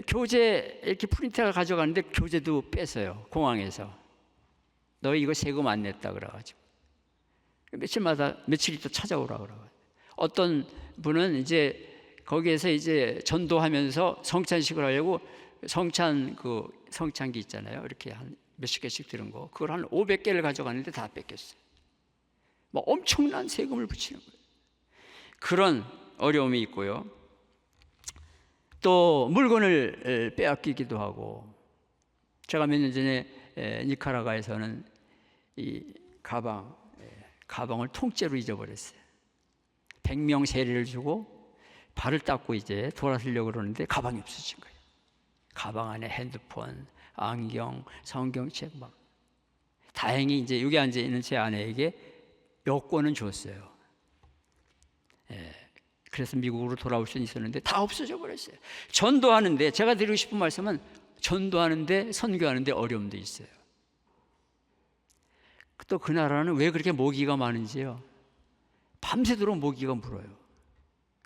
S3: 교재 이렇게 프린터가 가져가는데 교재도 뺏어요. 공항에서. 너 이거 세금 안 냈다 그래가지고 며칠 있다 찾아오라 그러고, 어떤 분은 이제 거기에서 이제 전도하면서 성찬식을 하려고 성찬기 있잖아요. 이렇게 한 몇십 개씩 들은 거, 그걸 한 500개를 가져가는데 다 뺏겼어요. 뭐 엄청난 세금을 붙이는 거예요. 그런 어려움이 있고요. 또 물건을 빼앗기기도 하고, 제가 몇 년 전에 니카라과에서는 이 가방을 통째로 잊어버렸어요. 100명 세례를 주고 발을 닦고 이제 돌아서려고 그러는데 가방이 없어진 거예요. 가방 안에 핸드폰, 안경, 성경책 막. 다행히 이제 여기 앉아 있는 제 아내에게 여권은 줬어요. 그래서 미국으로 돌아올 수는 있었는데 다 없어져 버렸어요. 전도하는데, 제가 드리고 싶은 말씀은, 전도하는데 선교하는데 어려움도 있어요. 또 그 나라는 왜 그렇게 모기가 많은지요. 밤새도록 모기가 물어요.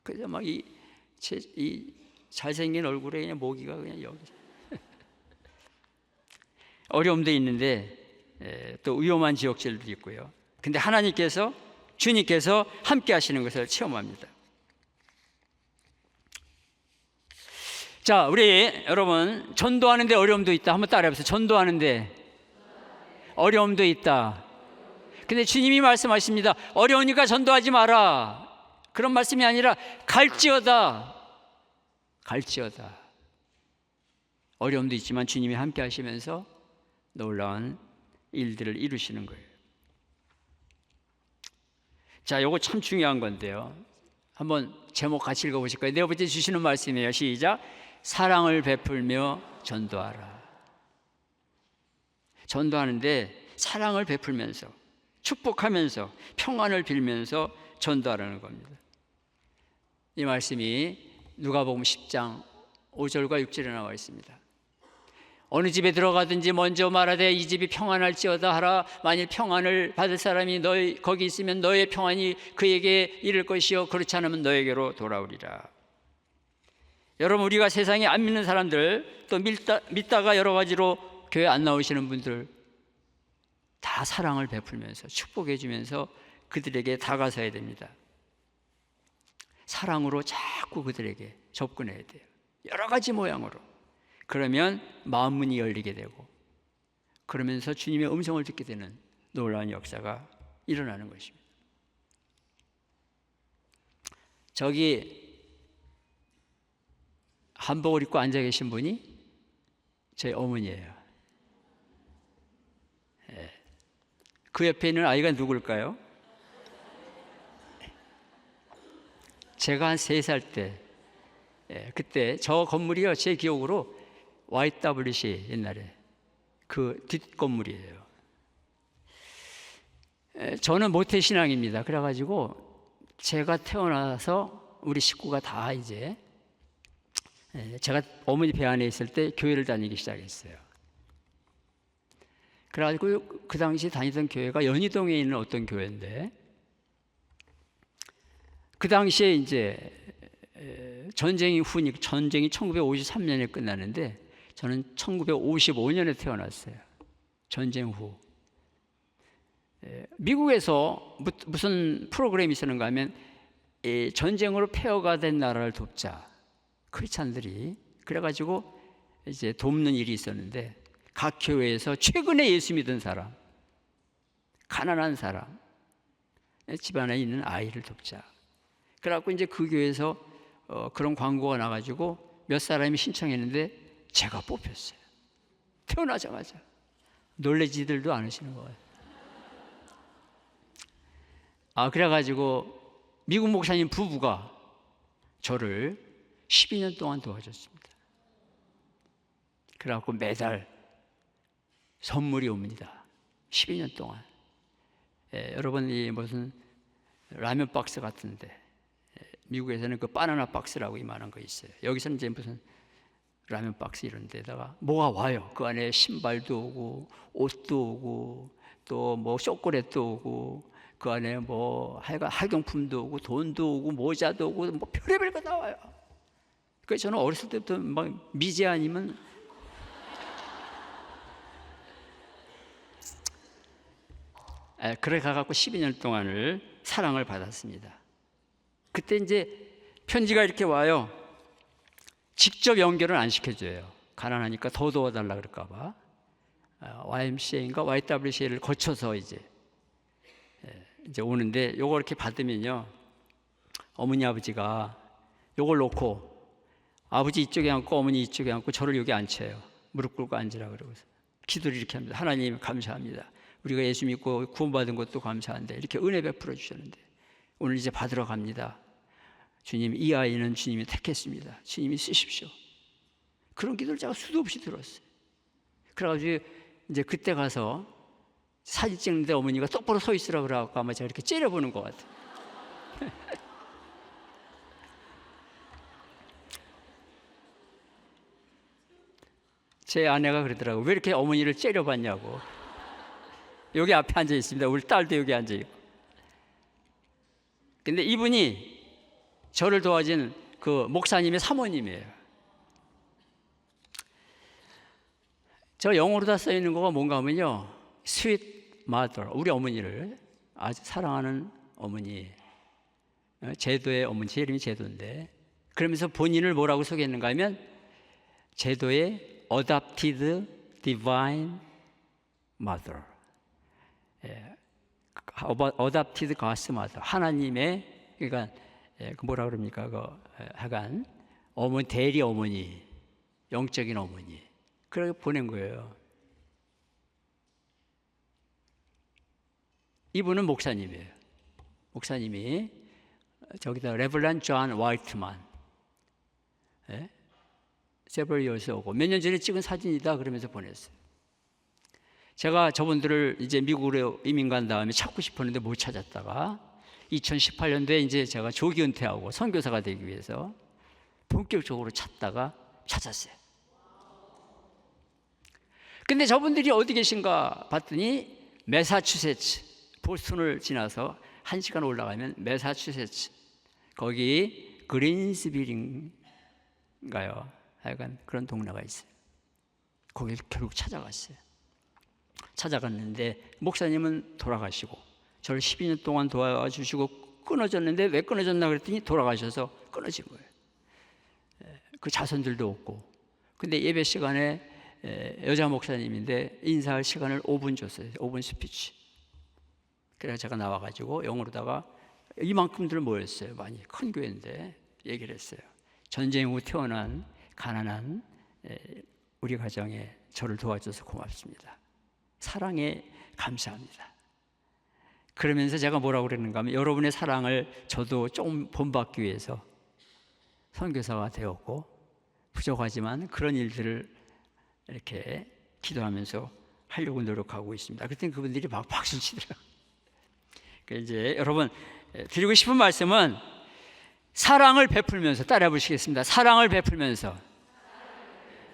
S3: 그래서 막 이 잘생긴 얼굴에 그냥 모기가 그냥 여기. 어려움도 있는데 또 위험한 지역들도 있고요. 근데 주님께서 함께 하시는 것을 체험합니다. 자, 우리 여러분, 전도하는데 어려움도 있다. 한번 따라해보세요. 전도하는데 어려움도 있다. 근데 주님이 말씀하십니다. 어려우니까 전도하지 마라. 그런 말씀이 아니라 갈지어다. 어려움도 있지만 주님이 함께 하시면서 놀라운 일들을 이루시는 거예요. 자, 요거 참 중요한 건데요. 한번 제목 같이 읽어보실까요? 네 번째 주시는 말씀이에요. 시작. 사랑을 베풀며 전도하라. 전도하는데 사랑을 베풀면서, 축복하면서, 평안을 빌면서 전도하라는 겁니다. 이 말씀이 누가복음 10장 5절과 6절에 나와 있습니다. 어느 집에 들어가든지 먼저 말하되 이 집이 평안할지어다 하라. 만일 평안을 받을 사람이 거기 있으면 너의 평안이 그에게 이를 것이요 그렇지 않으면 너에게로 돌아오리라. 여러분, 우리가 세상에 안 믿는 사람들, 또 믿다가 여러 가지로 교회 안 나오시는 분들 다 사랑을 베풀면서 축복해 주면서 그들에게 다가서야 됩니다. 사랑으로 자꾸 그들에게 접근해야 돼요. 여러 가지 모양으로. 그러면 마음 문이 열리게 되고, 그러면서 주님의 음성을 듣게 되는 놀라운 역사가 일어나는 것입니다. 저기 한복을 입고 앉아 계신 분이 저희 어머니예요. 그 옆에 있는 아이가 누굴까요? 제가 한 3살 때, 그때 저 건물이요, 제 기억으로 YWC 옛날에 그 뒷 건물이에요. 저는 모태신앙입니다. 그래가지고 제가 태어나서 우리 식구가 다 이제, 제가 어머니 배 안에 있을 때 교회를 다니기 시작했어요. 그래가지고 그 당시 다니던 교회가 연희동에 있는 어떤 교회인데, 그 당시에 이제 전쟁이 1953년에 끝나는데 저는 1955년에 태어났어요. 전쟁 후. 미국에서 무슨 프로그램이 있었는가 하면 전쟁으로 폐허가 된 나라를 돕자, 크리스찬들이. 그래가지고 이제 돕는 일이 있었는데, 각 교회에서 최근에 예수 믿은 사람, 가난한 사람, 집안에 있는 아이를 돕자. 그래갖고 이제 그 교회에서 그런 광고가 나가지고 몇 사람이 신청했는데 제가 뽑혔어요. 태어나자마자. 놀래지들도 않으시는 거예요. 그래가지고 미국 목사님 부부가 저를 12년 동안 도와줬습니다. 그래갖고 매달 선물이 옵니다. 12년 동안. 여러분, 이 무슨 라면 박스 같은데, 미국에서는 그 바나나 박스라고 이만한 거 있어요. 여기서는 이제 무슨 라면 박스 이런 데다가 뭐가 와요. 그 안에 신발도 오고, 옷도 오고, 또 뭐 초콜릿도 오고, 그 안에 뭐 하여간 학용품도 오고, 돈도 오고, 모자도 오고, 뭐 별의별 거 나와요. 그래서 저는 어렸을 때부터 막 미제 아니면 그래 가갖고 12년 동안을 사랑을 받았습니다. 그때 이제 편지가 이렇게 와요. 직접 연결을 안 시켜줘요. 가난하니까 더 도와달라 그럴까봐. YMCA인가 YWCA를 거쳐서 이제 오는데, 요거 이렇게 받으면요, 어머니 아버지가 요걸 놓고 아버지 이쪽에 앉고 어머니 이쪽에 앉고 저를 여기 앉혀요. 무릎 꿇고 앉으라 그러고서 기도를 이렇게 합니다. 하나님 감사합니다. 우리가 예수 믿고 구원받은 것도 감사한데 이렇게 은혜 베풀어 주셨는데 오늘 이제 받으러 갑니다. 주님, 이 아이는 주님이 택했습니다. 주님이 쓰십시오. 그런 기도를 제가 수도 없이 들었어요. 그래가지고 이제 그때 가서 사진 찍는데 어머니가 똑바로 서 있으라 그래갖고 아마 제가 이렇게 째려보는 것 같아요. 제 아내가 그러더라고요. 왜 이렇게 어머니를 째려봤냐고. 여기 앞에 앉아 있습니다. 우리 딸도 여기 앉아 있고. 근데 이분이 저를 도와준 그 목사님의 사모님이에요. 저 영어로 다 써 있는 거가 뭔가 하면요, sweet mother, 우리 어머니를 아주 사랑하는 어머니, 제도의 어머니, 제 이름이 제도인데, 그러면서 본인을 뭐라고 소개했는가 하면 제도의 adopted divine mother, adopted God's mother, 하나님의, 그러니까 그 뭐라 그럽니까, 그 하간 어머니, 대리 어머니, 영적인 어머니, 그렇게 보낸 거예요. 이분은 목사님이에요. 목사님이 저기다 레블란 존 화이트만, 세벌 이어서 오고 몇 년 전에 찍은 사진이다 그러면서 보냈어요. 제가 저분들을 이제 미국으로 이민 간 다음에 찾고 싶었는데 못 찾았다가 2018년도에 이제 제가 조기 은퇴하고 선교사가 되기 위해서 본격적으로 찾다가 찾았어요. 근데 저분들이 어디 계신가 봤더니 매사추세츠, 보스턴을 지나서 1시간 올라가면 매사추세츠, 거기 그린스빌인가요? 하여간 그런 동네가 있어요. 거기를 결국 찾아갔어요. 찾아갔는데 목사님은 돌아가시고 저를 12년 동안 도와주시고 끊어졌는데 왜 끊어졌나 그랬더니 돌아가셔서 끊어진 거예요. 그 자손들도 없고. 근데 예배 시간에 여자 목사님인데 인사할 시간을 5분 줬어요. 5분 스피치. 그래서 제가 나와가지고 영어로다가 이만큼들 모였어요. 많이 큰 교회인데 얘기를 했어요. 전쟁 후 태어난 가난한 우리 가정에 저를 도와줘서 고맙습니다. 사랑에 감사합니다. 그러면서 제가 뭐라고 그랬는가 하면 여러분의 사랑을 저도 좀 본받기 위해서 선교사가 되었고 부족하지만 그런 일들을 이렇게 기도하면서 하려고 노력하고 있습니다. 그랬더니 그분들이 막 박수 치더라고요. 그러니까 이제 여러분 드리고 싶은 말씀은 사랑을 베풀면서 따라해 보시겠습니다. 사랑을 베풀면서.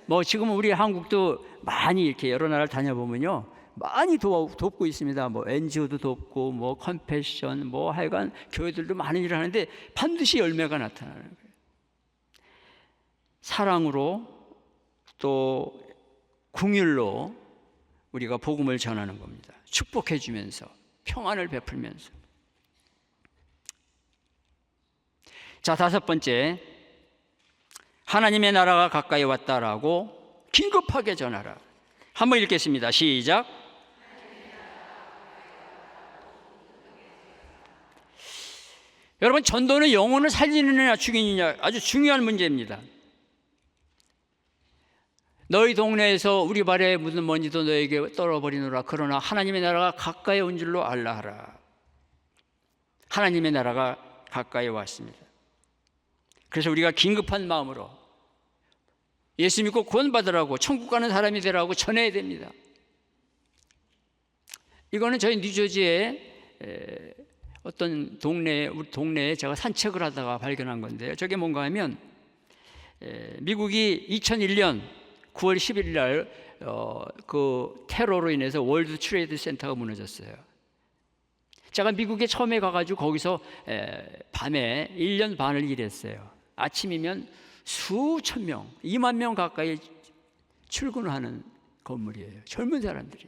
S3: 뭐 지금 우리 한국도 많이 이렇게 여러 나라를 다녀보면요 많이 돕고 있습니다. 뭐 NGO도 돕고 뭐 컴패션 뭐 하여간 교회들도 많은 일을 하는데 반드시 열매가 나타나는 거예요. 사랑으로 또 긍휼로 우리가 복음을 전하는 겁니다. 축복해 주면서 평안을 베풀면서. 자, 5번째, 하나님의 나라가 가까이 왔다라고 긴급하게 전하라. 한번 읽겠습니다. 시작. 여러분, 전도는 영혼을 살리느냐 죽이느냐 아주 중요한 문제입니다. 너희 동네에서 우리 발에 묻은 먼지도 너에게 떨어버리노라. 그러나 하나님의 나라가 가까이 온 줄로 알라 하라. 하나님의 나라가 가까이 왔습니다. 그래서 우리가 긴급한 마음으로 예수 믿고 구원받으라고 천국 가는 사람이 되라고 전해야 됩니다. 이거는 저희 뉴저지의 어떤 우리 동네에 제가 산책을 하다가 발견한 건데요. 저게 뭔가 하면 미국이 2001년 9월 11일 날 그 테러로 인해서 월드 트레이드 센터가 무너졌어요. 제가 미국에 처음에 가가지고 거기서 밤에 1년 반을 일했어요. 아침이면 수천 명, 2만 명 가까이 출근하는 건물이에요. 젊은 사람들이.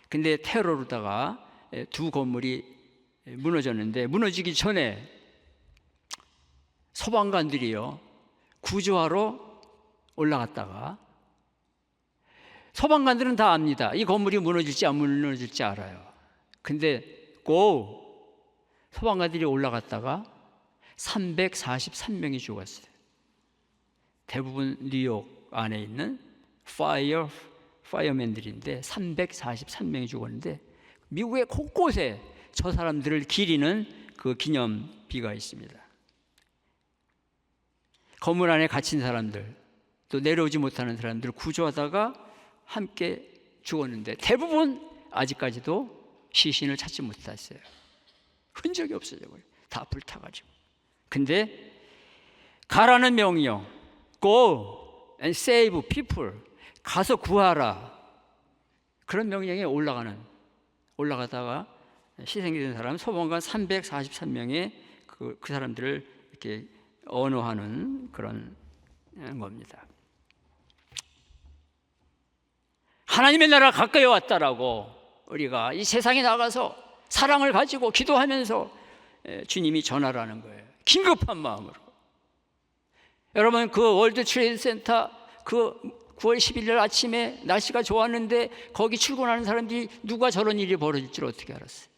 S3: 근데 테러로다가 두 건물이 무너졌는데 무너지기 전에 소방관들이요 구조하러 올라갔다가 소방관들은 다 압니다. 이 건물이 무너질지 안 무너질지 알아요. 근데 소방관들이 올라갔다가 343명이 죽었어요. 대부분 뉴욕 안에 있는 파이어맨들인데 343명이 죽었는데 미국의 곳곳에 저 사람들을 기리는 그 기념비가 있습니다. 건물 안에 갇힌 사람들, 또 내려오지 못하는 사람들을 구조하다가 함께 죽었는데 대부분 아직까지도 시신을 찾지 못했어요. 흔적이 없어져요. 다 불타가지고. 근데 가라는 명령, Go and save people, 가서 구하라. 그런 명령에 올라가다가 희생된 사람 소방관 343명의 그 사람들을 이렇게 언어하는 그런 겁니다. 하나님의 나라가 가까이 왔다라고 우리가 이 세상에 나가서 사랑을 가지고 기도하면서 주님이 전하라는 거예요. 긴급한 마음으로. 여러분 그 월드 트레이드 센터 그 9월 11일 아침에 날씨가 좋았는데 거기 출근하는 사람들이 누가 저런 일이 벌어질 줄 어떻게 알았어요?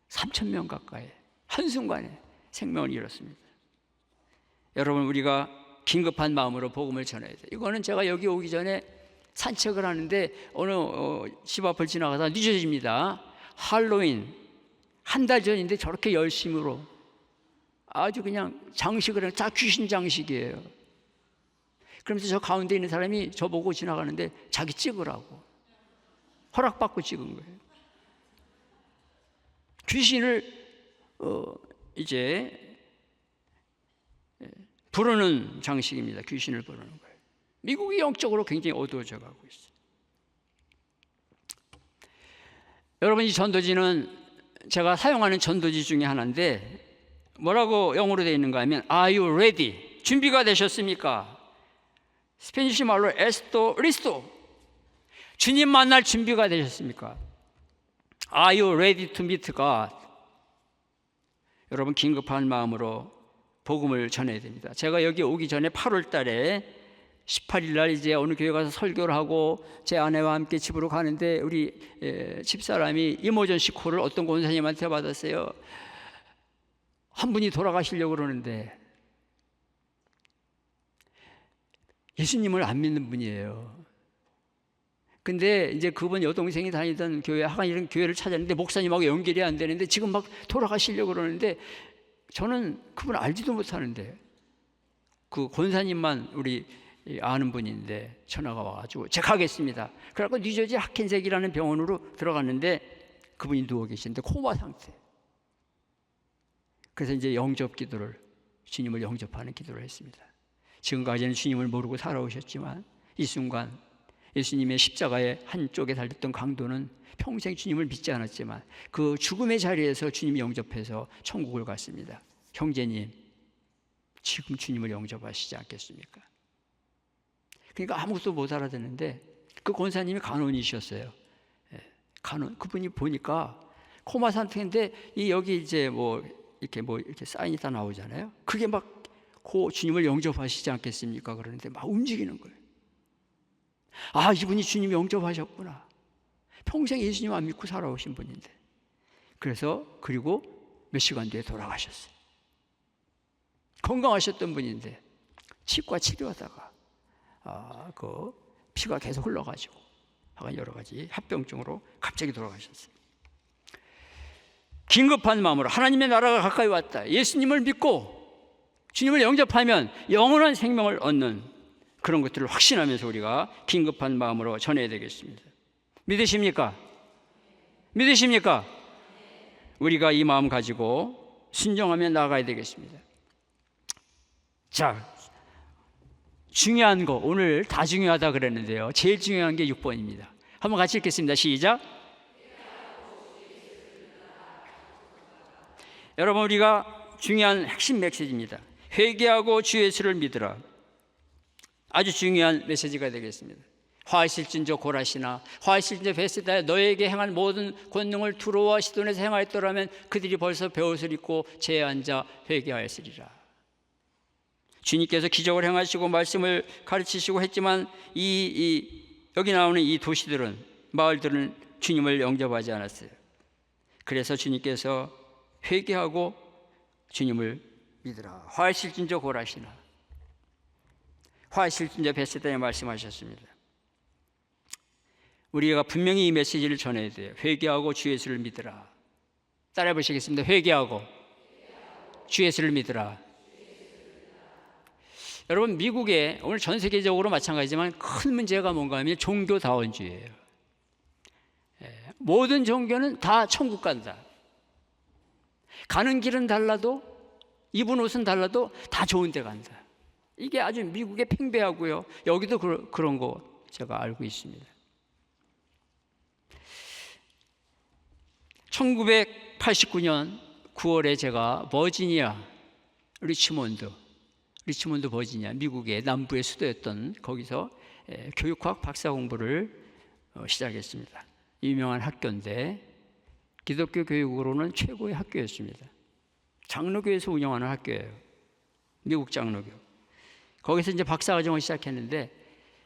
S3: 3,000명 가까이 한순간에 생명을 잃었습니다. 여러분 우리가 긴급한 마음으로 복음을 전해야 돼요. 이거는 제가 여기 오기 전에 산책을 하는데 어느 집 앞을 지나가다 뉴저지입니다. 할로윈 한 달 전인데 저렇게 열심으로 아주 그냥 장식을 다 귀신 장식이에요. 그러면서 저 가운데 있는 사람이 저보고 지나가는데 자기 찍으라고 허락받고 찍은 거예요. 귀신을 이제 부르는 장식입니다. 귀신을 부르는 거예요. 미국이 영적으로 굉장히 어두워져 가고 있어요. 여러분 이 전도지는 제가 사용하는 전도지 중에 하나인데 뭐라고 영어로 되어 있는가 하면 Are you ready? 준비가 되셨습니까? 스페니시 말로 에스토 리스토 주님 만날 준비가 되셨습니까? Are you ready to meet God? 여러분, 긴급한 마음으로 복음을 전해야 됩니다. 제가 여기 오기 전에 8월 달에 18일 날 이제 어느 교회 가서 설교를 하고 제 아내와 함께 집으로 가는데 우리 집사람이 이모전시 콜을 어떤 권사님한테 받았어요. 한 분이 돌아가시려고 그러는데 예수님을 안 믿는 분이에요. 근데 이제 그분 여동생이 다니던 교회, 하간 이런 교회를 찾았는데 목사님하고 연결이 안 되는데 지금 막 돌아가시려고 그러는데 저는 그분 알지도 못하는데 그 권사님만 우리 아는 분인데 전화가 와가지고 제가 가겠습니다. 그래갖고 뉴저지 하켄색이라는 병원으로 들어갔는데 그분이 누워 계시는데 코마 상태. 그래서 이제 영접 기도를, 주님을 영접하는 기도를 했습니다. 지금까지는 주님을 모르고 살아오셨지만 이 순간 예수님의 십자가의 한쪽에 달렸던 강도는 평생 주님을 믿지 않았지만 그 죽음의 자리에서 주님이 영접해서 천국을 갔습니다. 형제님, 지금 주님을 영접하시지 않겠습니까? 그러니까 아무것도 못 알아듣는데 그 권사님이 간호인이셨어요. 간호인, 그분이 보니까 코마 상태인데 이 여기 이제 이렇게 사인이 다 나오잖아요. 그게 막 주님을 영접하시지 않겠습니까? 그러는데 막 움직이는 거예요. 아, 이분이 주님 영접하셨구나. 평생 예수님 안 믿고 살아오신 분인데. 그리고 몇 시간 뒤에 돌아가셨어요. 건강하셨던 분인데 치과 치료하다가 그 피가 계속 흘러가지고 여러 가지 합병증으로 갑자기 돌아가셨어요. 긴급한 마음으로 하나님의 나라가 가까이 왔다. 예수님을 믿고 주님을 영접하면 영원한 생명을 얻는 그런 것들을 확신하면서 우리가 긴급한 마음으로 전해야 되겠습니다. 믿으십니까? 믿으십니까? 우리가 이 마음 가지고 순종하며 나아가야 되겠습니다. 자, 중요한 거, 오늘 다 중요하다 그랬는데요. 제일 중요한 게 6번입니다. 한번 같이 읽겠습니다. 시작. 여러분, 우리가 중요한 핵심 메시지입니다. 회개하고 주 예수를 믿으라. 아주 중요한 메시지가 되겠습니다. 화하실진저 고라시나 화하실진저 베세다에 너에게 행한 모든 권능을 두로와 시돈에서 행하였더라면 그들이 벌써 베옷을 입고 제에 앉아 회개하였으리라. 주님께서 기적을 행하시고 말씀을 가르치시고 했지만 여기 나오는 이 도시들은, 마을들은 주님을 영접하지 않았어요. 그래서 주님께서 회개하고 주님을 믿으라. 화하실진저 고라시나 화하실진저 베세다에 말씀하셨습니다. 우리가 분명히 이 메시지를 전해야 돼요. 회개하고 주 예수를 믿으라. 따라해 보시겠습니다. 회개하고 주 예수를 믿으라. 여러분, 미국에 오늘 전 세계적으로 마찬가지지만 큰 문제가 뭔가 하면 종교다원주의예요. 모든 종교는 다 천국 간다. 가는 길은 달라도, 입은 옷은 달라도 다 좋은 데 간다. 이게 아주 미국에 팽배하고요. 여기도 그런 거 제가 알고 있습니다. 1989년 9월에 제가 버지니아 리치몬드 버지니아, 미국의 남부의 수도였던 거기서 교육학 박사 공부를 시작했습니다. 유명한 학교인데 기독교 교육으로는 최고의 학교였습니다. 장로교에서 운영하는 학교예요. 미국 장로교. 거기서 이제 박사과정을 시작했는데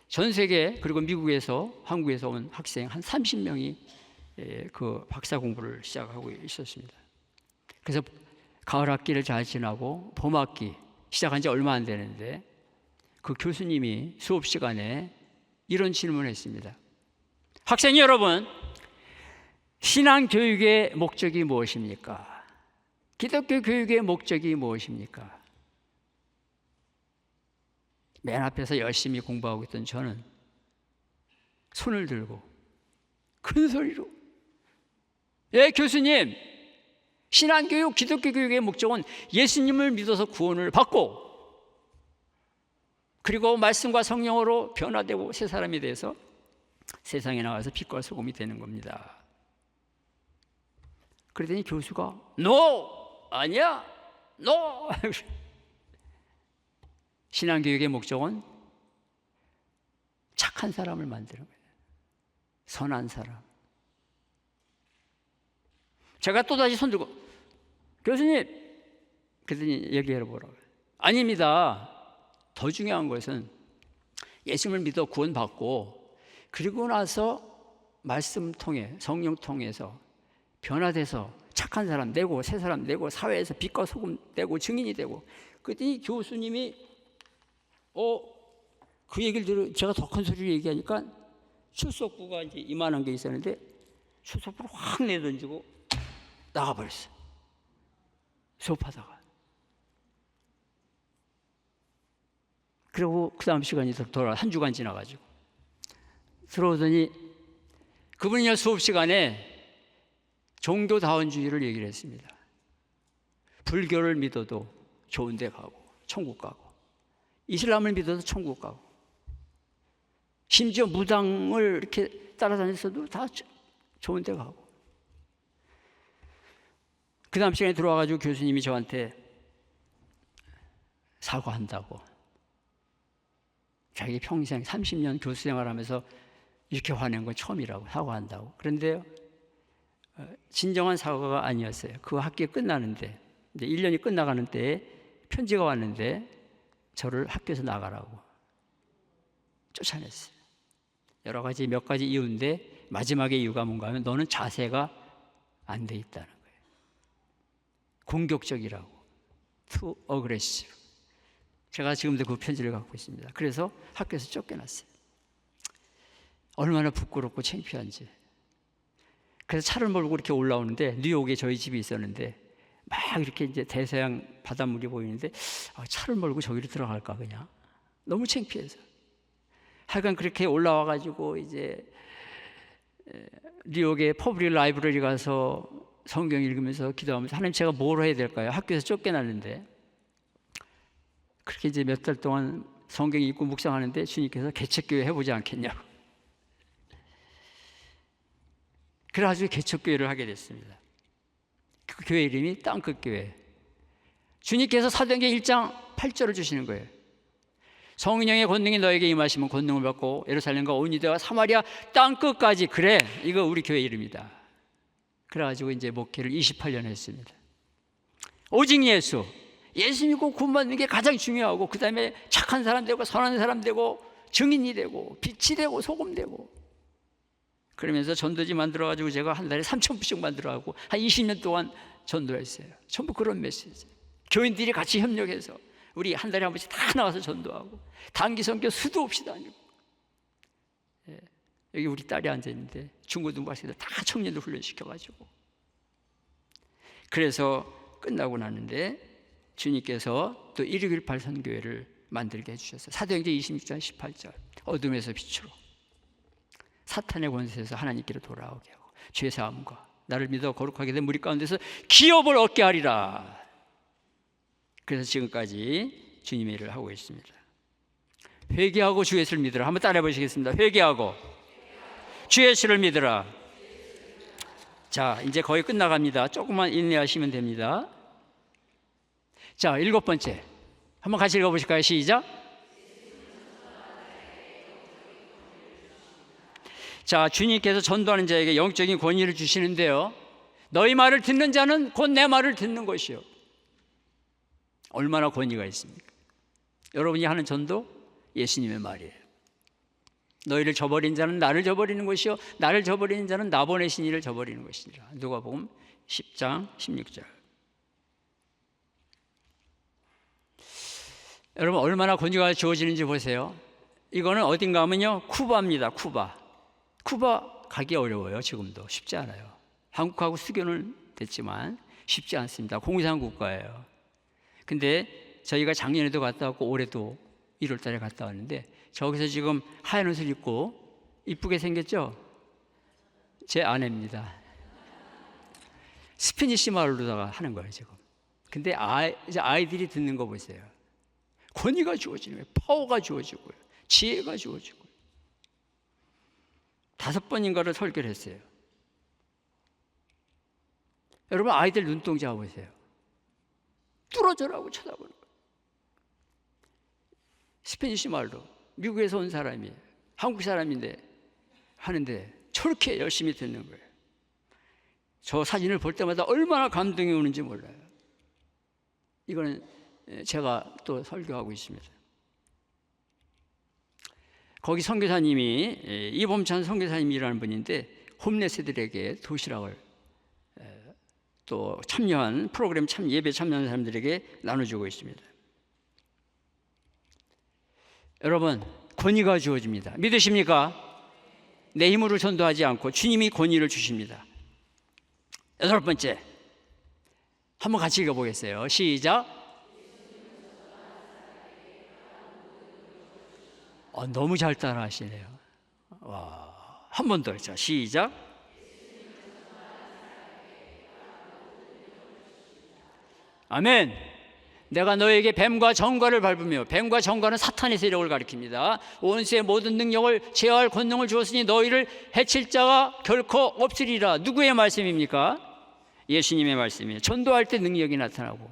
S3: 전 세계, 그리고 미국에서, 한국에서 온 학생 한 30명이 그 박사 공부를 시작하고 있었습니다. 그래서 가을 학기를 잘 지나고 봄 학기 시작한 지 얼마 안 되는데 그 교수님이 수업 시간에 이런 질문을 했습니다. 학생 여러분, 신앙 교육의 목적이 무엇입니까? 기독교 교육의 목적이 무엇입니까? 맨 앞에서 열심히 공부하고 있던 저는 손을 들고 큰 소리로, 예, 교수님, 신앙교육, 기독교 교육의 목적은 예수님을 믿어서 구원을 받고 그리고 말씀과 성령으로 변화되고 새 사람이 돼서 세상에 나가서 빛과 소금이 되는 겁니다. 그러더니 교수가 NO! 아니야! NO! 신앙교육의 목적은 착한 사람을 만드는 거예요. 선한 사람. 제가 또다시 손 들고 교수님, 그랬더니 얘기해 보라고. 아닙니다. 더 중요한 것은 예수님을 믿어 구원받고 그리고 나서 말씀 통해 성령 통해서 변화돼서 착한 사람 되고 새 사람 되고 사회에서 빛과 소금 되고 증인이 되고. 그랬더니 교수님이 그 얘기를 들어 제가 더 큰 소리로 얘기하니까 출석부가 이제 이만한 게 있었는데 출석부를 확 내던지고 나가버렸어요. 수업하다가. 그리고 그 다음 시간이 돌아 한 주간 지나가지고 들어오더니 그분이 수업 시간에 종교다원주의를 얘기를 했습니다. 불교를 믿어도 좋은 데 가고 천국 가고 이슬람을 믿어도 천국 가고 심지어 무당을 이렇게 따라다녔어도 다 좋은 데 가고. 그 다음 시간에 들어와가지고 교수님이 저한테 사과한다고. 자기 평생 30년 교수 생활하면서 이렇게 화낸 건 처음이라고 사과한다고. 그런데요, 진정한 사과가 아니었어요. 그 학기 끝나는데 이제 1년이 끝나가는 때에 편지가 왔는데 저를 학교에서 나가라고 쫓아냈어요. 여러 가지 몇 가지 이유인데 마지막에 이유가 뭔가 하면 너는 자세가 안 돼 있다는 거예요. 공격적이라고. too aggressive. 제가 지금도 그 편지를 갖고 있습니다. 그래서 학교에서 쫓겨났어요. 얼마나 부끄럽고 창피한지. 그래서 차를 몰고 이렇게 올라오는데 뉴욕에 저희 집이 있었는데 막 이렇게 이제 대서양 바닷물이 보이는데 차를 몰고 저기로 들어갈까 그냥 너무 창피해서. 하여간 그렇게 올라와 가지고 이제 뉴욕의 퍼블릭 라이브러리 가서 성경 읽으면서 기도하면서 하나님 제가 뭘 해야 될까요? 학교에서 쫓겨났는데. 그렇게 이제 몇 달 동안 성경 읽고 묵상하는데 주님께서 개척교회 해보지 않겠냐고. 그래가지고 개척교회를 하게 됐습니다. 그 교회 이름이 땅끝교회. 주님께서 사도행전 1장 8절을 주시는 거예요. 성령의 권능이 너에게 임하시면 권능을 받고 예루살렘과 온 유대와 사마리아 땅끝까지. 그래, 이거 우리 교회 이름이다. 그래가지고 이제 목회를 28년 했습니다. 오직 예수 믿고 구원받는 게 가장 중요하고 그 다음에 착한 사람 되고 선한 사람 되고 증인이 되고 빛이 되고 소금 되고. 그러면서 전도지 만들어가지고 제가 한 달에 3,000부씩 만들어가고 한 20년 동안 전도했어요. 전부 그런 메시지. 교인들이 같이 협력해서 우리 한 달에 한 번씩 다 나와서 전도하고 단기 선교 수도 없이 다니고. 여기 우리 딸이 앉아있는데 중고등부학생들 다 청년들 훈련시켜가지고. 그래서 끝나고 나는데 주님께서 또 1618 선교회를 만들게 해주셨어요. 사도행전 26장 18절. 어둠에서 빛으로 사탄의 권세에서 하나님께로 돌아오게 하고 죄사함과 나를 믿어 거룩하게 된 무리 가운데서 기업을 얻게 하리라. 그래서 지금까지 주님의 일을 하고 있습니다. 회개하고 주 예수를 믿으라. 한번 따라해 보시겠습니다. 회개하고 주 예수를 믿으라. 자, 이제 거의 끝나갑니다. 조금만 인내하시면 됩니다. 자, 7번째. 한번 같이 읽어보실까요? 시작. 자, 주님께서 전도하는 자에게 영적인 권위를 주시는데요. 너희 말을 듣는 자는 곧 내 말을 듣는 것이요. 얼마나 권위가 있습니까? 여러분이 하는 전도 예수님의 말이에요. 너희를 저버린 자는 나를 저버리는 것이요 나를 저버리는 자는 나 보내신 이를 저버리는 것이니라. 누가복음 10장 16절. 여러분 얼마나 권위가 주어지는지 보세요. 이거는 어딘가 하면요 쿠바입니다. 쿠바 가기 어려워요. 지금도 쉽지 않아요. 한국하고 수교는 됐지만 쉽지 않습니다. 공산 국가예요. 근데 저희가 작년에도 갔다 왔고 올해도 1월 달에 갔다 왔는데 저기서 지금 하얀 옷을 입고 이쁘게 생겼죠? 제 아내입니다. 스페니시 말로다가 하는 거예요 지금. 근데 이제 아이들이 듣는 거 보세요. 권위가 주어지는 거예요. 파워가 주어지고요. 지혜가 주어지고요. 5번인가를 설교를 했어요. 여러분 아이들 눈동자 보세요. 뚫어져라고 쳐다보는 거예요. 스페니시 말로 미국에서 온 사람이 한국 사람인데 하는데 저렇게 열심히 듣는 거예요. 저 사진을 볼 때마다 얼마나 감동이 오는지 몰라요. 이거는 제가 또 설교하고 있습니다. 거기 선교사님이 이범찬 선교사님이라는 분인데 홈레스들에게 도시락을 또 참여한 프로그램 예배 참여한 사람들에게 나눠주고 있습니다. 여러분, 권위가 주어집니다. 믿으십니까? 내 힘으로 전도하지 않고 주님이 권위를 주십니다. 8번째, 한번 같이 읽어보겠어요. 시작. 너무 잘 따라하시네요. 와, 한 번 더. 자, 시작. 아멘. 내가 너에게 뱀과 정과를 밟으며, 뱀과 정과는 사탄의 세력을 가리킵니다. 원수의 모든 능력을 제어할 권능을 주었으니 너희를 해칠 자가 결코 없으리라. 누구의 말씀입니까? 예수님의 말씀이에요. 전도할 때 능력이 나타나고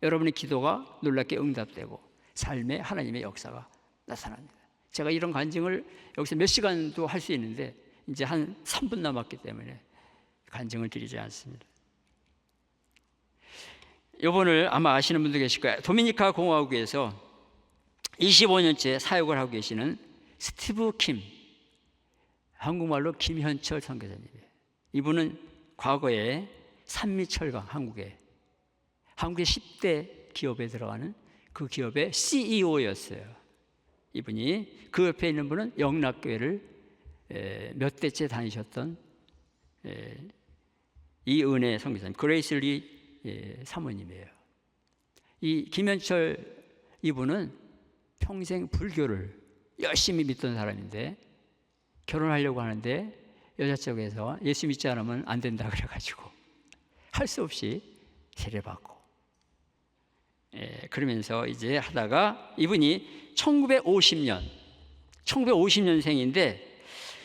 S3: 여러분의 기도가 놀랍게 응답되고 삶에 하나님의 역사가 나타납니다. 제가 이런 간증을 여기서 몇 시간도 할 수 있는데 이제 한 3분 남았기 때문에 간증을 드리지 않습니다. 이번을 아마 아시는 분도 계실 거예요. 도미니카 공화국에서 25년째 사역을 하고 계시는 스티브 킴, 한국말로 김현철 선교사님이에요. 이분은 과거에 산미철강, 한국의 10대 기업에 들어가는 그 기업의 CEO였어요. 이분이, 그 옆에 있는 분은 영락교회를 몇 대째 다니셨던 이은혜 선교사님, 그레이슬리 사모님이에요. 이 김현철 이분은 평생 불교를 열심히 믿던 사람인데 결혼하려고 하는데 여자 쪽에서 예수 믿지 않으면 안 된다 그래가지고 할 수 없이 세례받고, 그러면서 이제 하다가 이분이 1950년생인데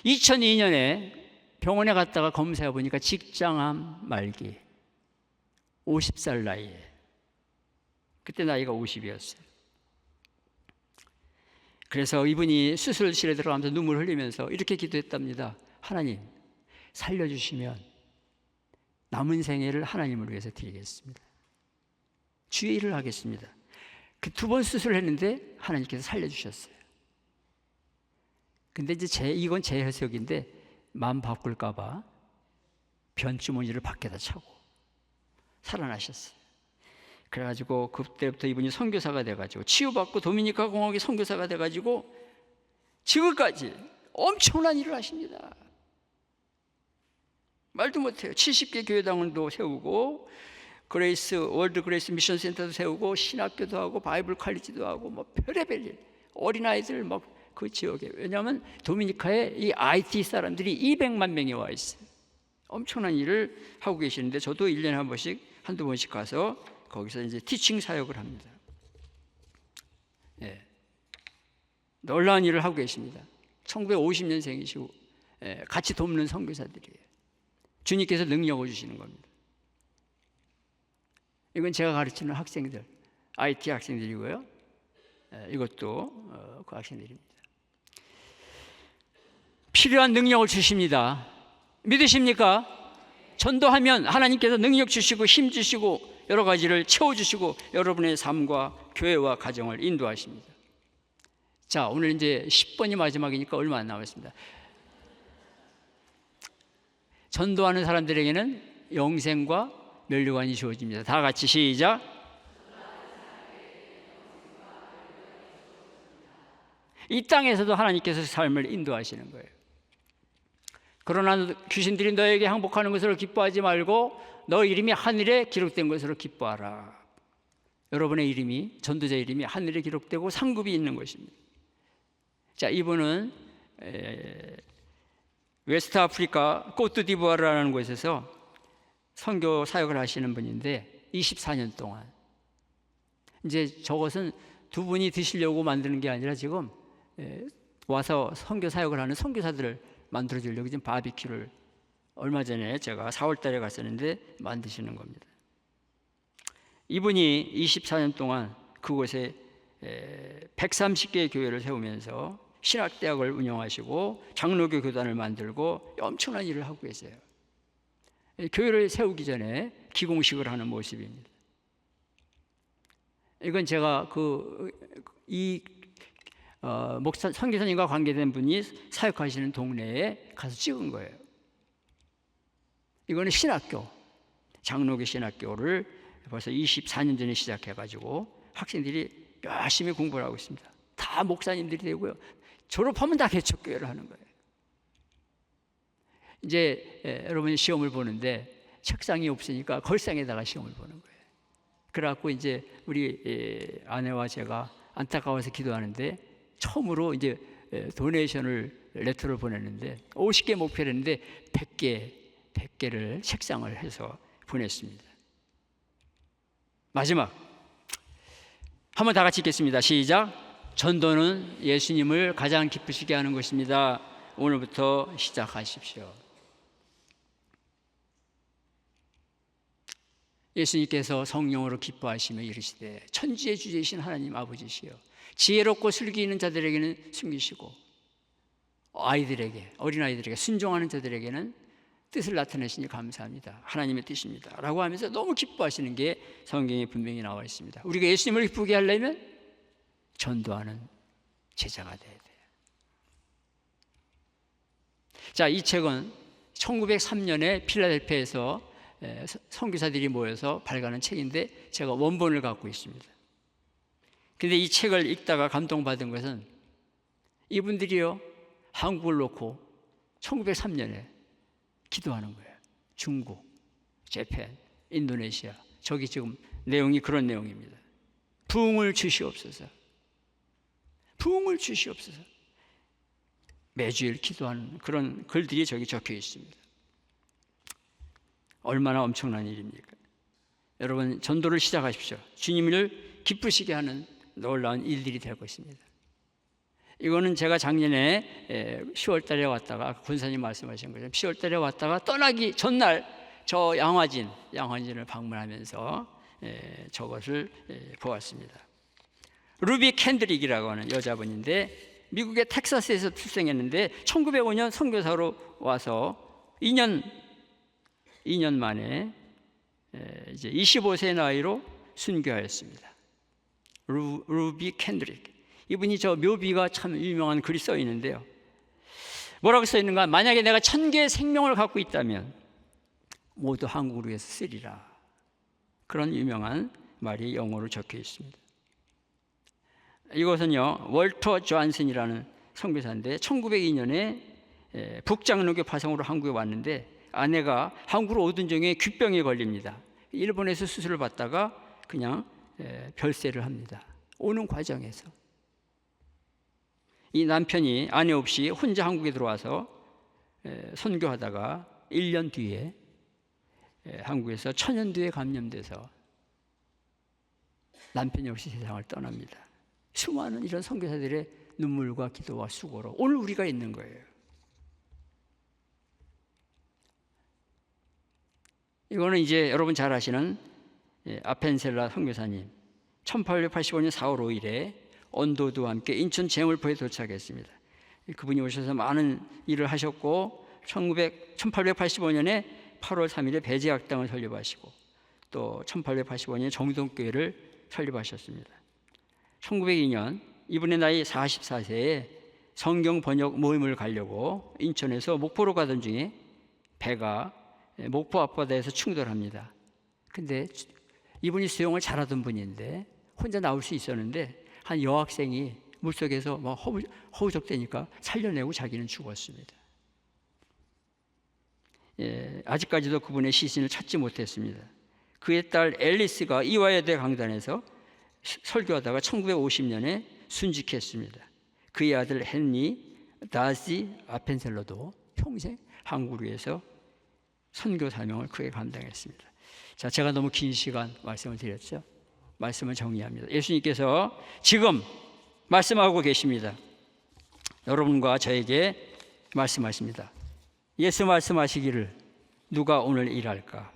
S3: 2002년에 병원에 갔다가 검사해 보니까 직장암 말기, 50살 나이에, 그때 나이가 50이었어요. 그래서 이분이 수술실에 들어가면서 눈물 흘리면서 이렇게 기도했답니다. 하나님, 살려주시면 남은 생애를 하나님을 위해서 드리겠습니다. 주의 일을 하겠습니다. 그 2번 수술을 했는데 하나님께서 살려주셨어요. 근데 이제 이건 제 해석인데 마음 바꿀까봐 변주머니를 밖에다 차고 살아나셨어요. 그래가지고 그때부터 이분이 선교사가 돼가지고 치유받고 도미니카 공화국의 선교사가 돼가지고 지금까지 엄청난 일을 하십니다. 말도 못해요. 70개 교회당원도 세우고 월드 그레이스 미션 센터도 세우고 신학교도 하고 바이블 칼리지도 하고 뭐 별의별 일, 어린아이들 막 그 지역에, 왜냐하면 도미니카에 이 IT 사람들이 200만 명이 와 있어요. 엄청난 일을 하고 계시는데 저도 1년에 한 번씩 한두 번씩 가서 거기서 이제 티칭 사역을 합니다. 놀라운 일을 하고 계십니다. 1950년생이시고 같이 돕는 선교사들이에요. 주님께서 능력을 주시는 겁니다. 이건 제가 가르치는 학생들, IT 학생들이고요. 이것도 그 학생들입니다. 필요한 능력을 주십니다. 믿으십니까? 전도하면 하나님께서 능력 주시고 힘 주시고 여러 가지를 채워주시고 여러분의 삶과 교회와 가정을 인도하십니다. 자, 오늘 이제 10번이 마지막이니까 얼마 안 남았습니다. 전도하는 사람들에게는 영생과 면류관이 주어집니다. 다 같이 시작. 이 땅에서도 하나님께서 삶을 인도하시는 거예요. 그러나 귀신들이 너에게 항복하는 것으로 기뻐하지 말고 너 이름이 하늘에 기록된 것으로 기뻐하라. 여러분의 이름이, 전도자 이름이 하늘에 기록되고 상급이 있는 것입니다. 자, 이분은 웨스트 아프리카 코트디부아르라는 곳에서 선교 사역을 하시는 분인데 24년 동안, 이제 저것은 두 분이 드시려고 만드는 게 아니라 지금 와서 선교 사역을 하는 선교사들을 만들어 주려고 지금 바비큐를 얼마 전에 제가 4월 달에 갔었는데 만드시는 겁니다. 이분이 24년 동안 그곳에 130개의 교회를 세우면서 신학대학을 운영하시고 장로교 교단을 만들고 엄청난 일을 하고 계세요. 교회를 세우기 전에 기공식을 하는 모습입니다. 이건 제가 목사 선교사님과 관계된 분이 사역하시는 동네에 가서 찍은 거예요. 이거는 신학교, 장로교 신학교를 벌써 24년 전에 시작해가지고 학생들이 열심히 공부를 하고 있습니다. 다 목사님들이 되고요. 졸업하면 다 개척교회를 하는 거예요. 이제 여러분이 시험을 보는데 책상이 없으니까 걸상에다가 시험을 보는 거예요. 그래갖고 이제 우리 아내와 제가 안타까워서 기도하는데 처음으로 이제 도네이션을 레터를 보냈는데 50개 목표를 했는데 100개를 책상을 해서 보냈습니다. 마지막 한번 다 같이 읽겠습니다. 시작. 전도는 예수님을 가장 기쁘시게 하는 것입니다. 오늘부터 시작하십시오. 예수님께서 성령으로 기뻐하시며 이르시되 천지의 주제이신 하나님 아버지시여 지혜롭고 슬기 있는 자들에게는 숨기시고 어린아이들에게 순종하는 자들에게는 뜻을 나타내시니 감사합니다. 하나님의 뜻입니다. 라고 하면서 너무 기뻐하시는 게 성경에 분명히 나와 있습니다. 우리가 예수님을 기쁘게 하려면 전도하는 제자가 돼야 돼요. 자, 이 책은 1903년에 필라델피아에서 선교사들이 모여서 발간한 책인데 제가 원본을 갖고 있습니다. 근데 이 책을 읽다가 감동받은 것은 이분들이요 한국을 놓고 1903년에 기도하는 거예요. 중국, 재팬, 인도네시아. 저기 지금 내용이 그런 내용입니다. 부흥을 주시옵소서. 부흥을 주시옵소서. 매주일 기도하는 그런 글들이 저기 적혀 있습니다. 얼마나 엄청난 일입니까? 여러분 전도를 시작하십시오. 주님을 기쁘시게 하는 놀라운 일들이 될 것입니다. 이거는 제가 작년에 10월 달에 왔다가 권사님 말씀하신 것처럼 10월 달에 왔다가 떠나기 전날 저 양화진을 방문하면서 저것을 보았습니다. 루비 캔드릭이라고 하는 여자분인데 미국의 텍사스에서 출생했는데 1905년 선교사로 와서 2년 만에 이제 25세 나이로 순교하였습니다. 루비 캔드릭. 이분이 저 묘비가 참 유명한 글이 써 있는데요. 뭐라고 써 있는가? 만약에 내가 1000개의 생명을 갖고 있다면 모두 한국을 위해서 쓰리라. 그런 유명한 말이 영어로 적혀 있습니다. 이것은요 월터 존슨이라는 선교사인데 1902년에 북장로교 파송으로 한국에 왔는데 아내가 한국으로 오던 중에 귓병에 걸립니다. 일본에서 수술을 받다가 그냥 별세를 합니다. 오는 과정에서 이 남편이 아내 없이 혼자 한국에 들어와서 선교하다가 1년 뒤에 한국에서 천연두에 감염돼서 남편이 없이 세상을 떠납니다. 수많은 이런 선교사들의 눈물과 기도와 수고로 오늘 우리가 있는 거예요. 이거는 이제 여러분 잘 아시는 아펜셀라 선교사님 1885년 4월 5일에 언도드와 함께 인천 제물포에 도착했습니다. 그분이 오셔서 많은 일을 하셨고 1885년에 8월 3일에 배제학당을 설립하시고 또 1885년에 정동교회를 설립하셨습니다. 1902년 이분의 나이 44세에 성경 번역 모임을 가려고 인천에서 목포로 가던 중에 배가 목포 앞바다에서 충돌합니다. 근데 이분이 수영을 잘하던 분인데 혼자 나올 수 있었는데 한 여학생이 물속에서 막 허우적대니까 살려내고 자기는 죽었습니다. 아직까지도 그분의 시신을 찾지 못했습니다. 그의 딸 앨리스가 이화여대 강단에서 설교하다가 1950년에 순직했습니다. 그의 아들 헨리 다시 아펜셀러도 평생 한국을 위해서 선교 사명을 크게 감당했습니다. 자, 제가 너무 긴 시간 말씀을 드렸죠. 말씀을 정리합니다. 예수님께서 지금 말씀하고 계십니다. 여러분과 저에게 말씀하십니다. 예수 말씀하시기를 누가 오늘 일할까?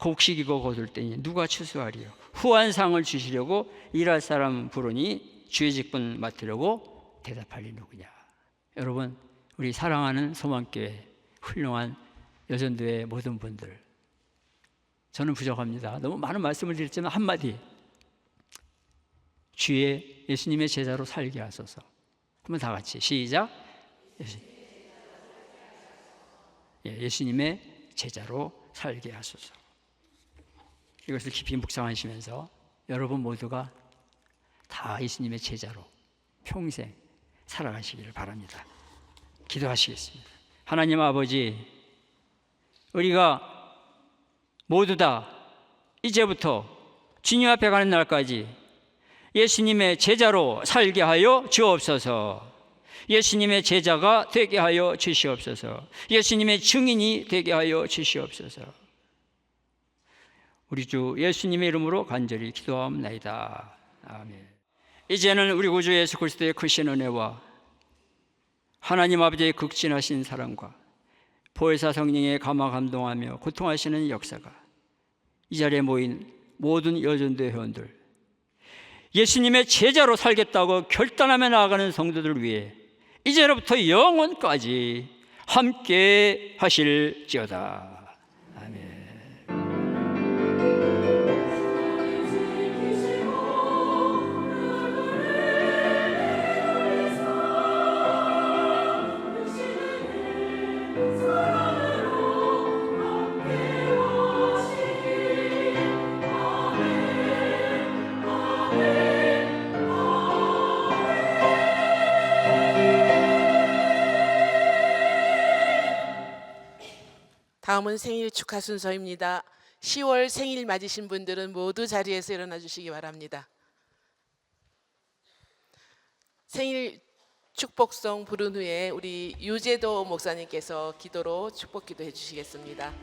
S3: 곡식이고 거둘 때니 누가 추수하리요? 후한 상을 주시려고 일할 사람 부르니 주의 직분 맡으려고 대답할 리 누구냐? 여러분, 우리 사랑하는 소망교회 훌륭한 여전도의 모든 분들, 저는 부족합니다. 너무 많은 말씀을 드렸지만 한마디, 주의 예수님의 제자로 살게 하소서. 한번 다 같이 시작. 예수님의 제자로 살게 하소서. 이것을 깊이 묵상하시면서 여러분 모두가 다 예수님의 제자로 평생 살아가시기를 바랍니다. 기도하시겠습니다. 하나님 아버지, 우리가 모두 다 이제부터 주님 앞에 가는 날까지 예수님의 제자로 살게 하여 주옵소서. 예수님의 제자가 되게 하여 주시옵소서. 예수님의 증인이 되게 하여 주시옵소서. 우리 주 예수님의 이름으로 간절히 기도하옵나이다. 아멘. 이제는 우리 구주 예수 그리스도의 크신 은혜와 하나님 아버지의 극진하신 사랑과 보혜사 성령의 감화 감동하며 고통하시는 역사가 이 자리에 모인 모든 여전도 회원들, 예수님의 제자로 살겠다고 결단하며 나아가는 성도들을 위해 이제로부터 영원까지 함께 하실지어다. 아멘.
S1: 다음은 생일 축하 순서입니다. 10월 생일 맞으신 분들은 모두 자리에서 일어나 주시기 바랍니다. 생일 축복송 부른 후에 우리 유재도 목사님께서 기도로 축복 기도해 주시겠습니다.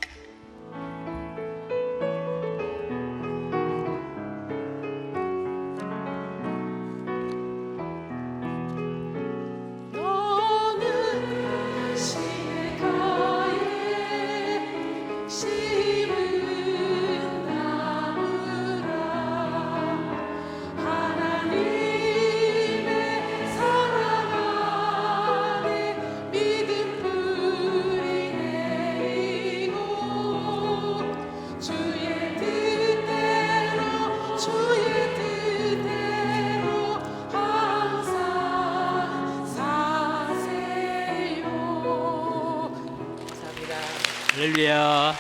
S3: 할렐루야.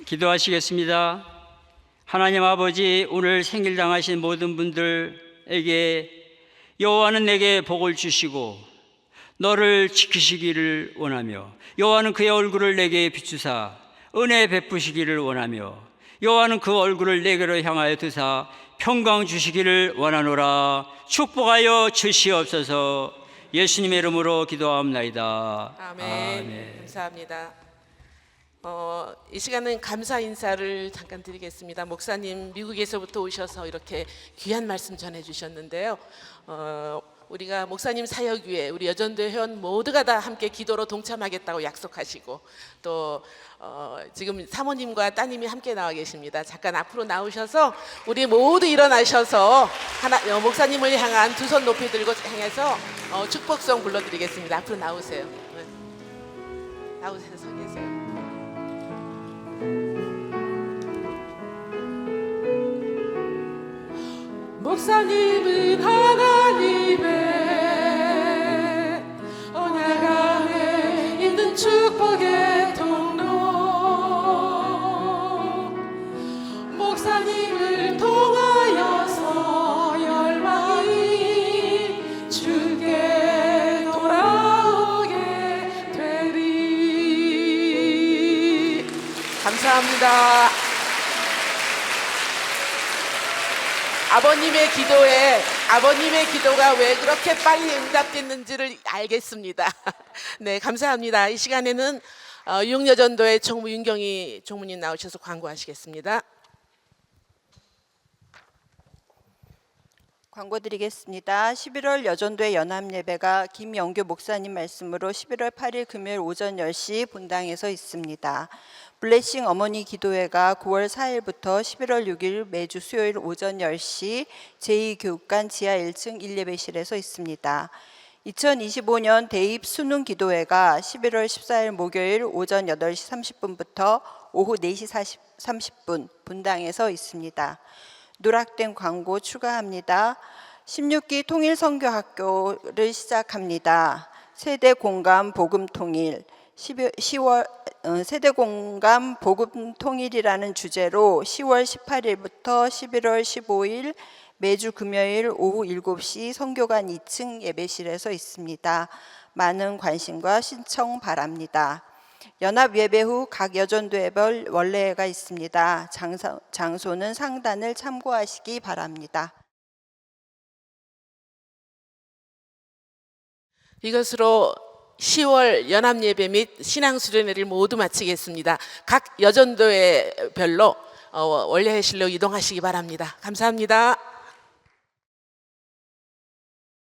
S3: 기도하시겠습니다. 하나님 아버지, 오늘 생일 당하신 모든 분들에게 여호와는 내게 복을 주시고 너를 지키시기를 원하며, 여호와는 그의 얼굴을 내게 비추사 은혜 베푸시기를 원하며, 여호와는 그 얼굴을 내게로 향하여 드사 평강 주시기를 원하노라. 축복하여 주시옵소서. 예수님의 이름으로 기도하옵나이다.
S1: 아멘.
S3: 아멘.
S1: 감사합니다. 이 시간은 감사 인사를 잠깐 드리겠습니다. 목사님 미국에서부터 오셔서 이렇게 귀한 말씀 전해주셨는데요. 우리가 목사님 사역 위에 우리 여전도 회원 모두가 다 함께 기도로 동참하겠다고 약속하시고, 또 지금 사모님과 따님이 함께 나와 계십니다. 잠깐 앞으로 나오셔서 우리 모두 일어나셔서 목사님을 향한 두 손 높이 들고 향해서 축복성 불러드리겠습니다. 앞으로 나오세요. 나오세요. 서 계세요. 목사님은 하나님의 언약 안에 있는 축복의 통로, 목사님을 통하여서 열방이 주께 돌아오게 되리. 감사합니다. 아버님의 기도가 왜 그렇게 빨리 응답됐는지를 알겠습니다. 네, 감사합니다. 이 시간에는 유흥여전도의 총무 윤경희 총무님 나오셔서 광고하시겠습니다.
S4: 광고 드리겠습니다. 11월 여전도의 연합예배가 김영규 목사님 말씀으로 11월 8일 금요일 오전 10시 본당에서 있습니다. 블레싱 어머니 기도회가 9월 4일부터 11월 6일 매주 수요일 오전 10시 제2교육관 지하 1층 1예배실에서 있습니다. 2025년 대입 수능 기도회가 11월 14일 목요일 오전 8시 30분부터 오후 4시 30분 본당에서 있습니다. 누락된 광고 추가합니다. 16기 통일선교학교를 시작합니다. 세대공감 복음통일 10월 세대공감 복음통일이라는 주제로 10월 18일부터 11월 15일 매주 금요일 오후 7시 선교관 2층 예배실에서 있습니다. 많은 관심과 신청 바랍니다. 연합 예배 후 각 여전도회별 원례회가 있습니다. 장소는 상단을 참고하시기 바랍니다.
S1: 이것으로 10월 연합예배 및 신앙수련회를 모두 마치겠습니다. 각 여전도회별로 원례회실로 이동하시기 바랍니다. 감사합니다.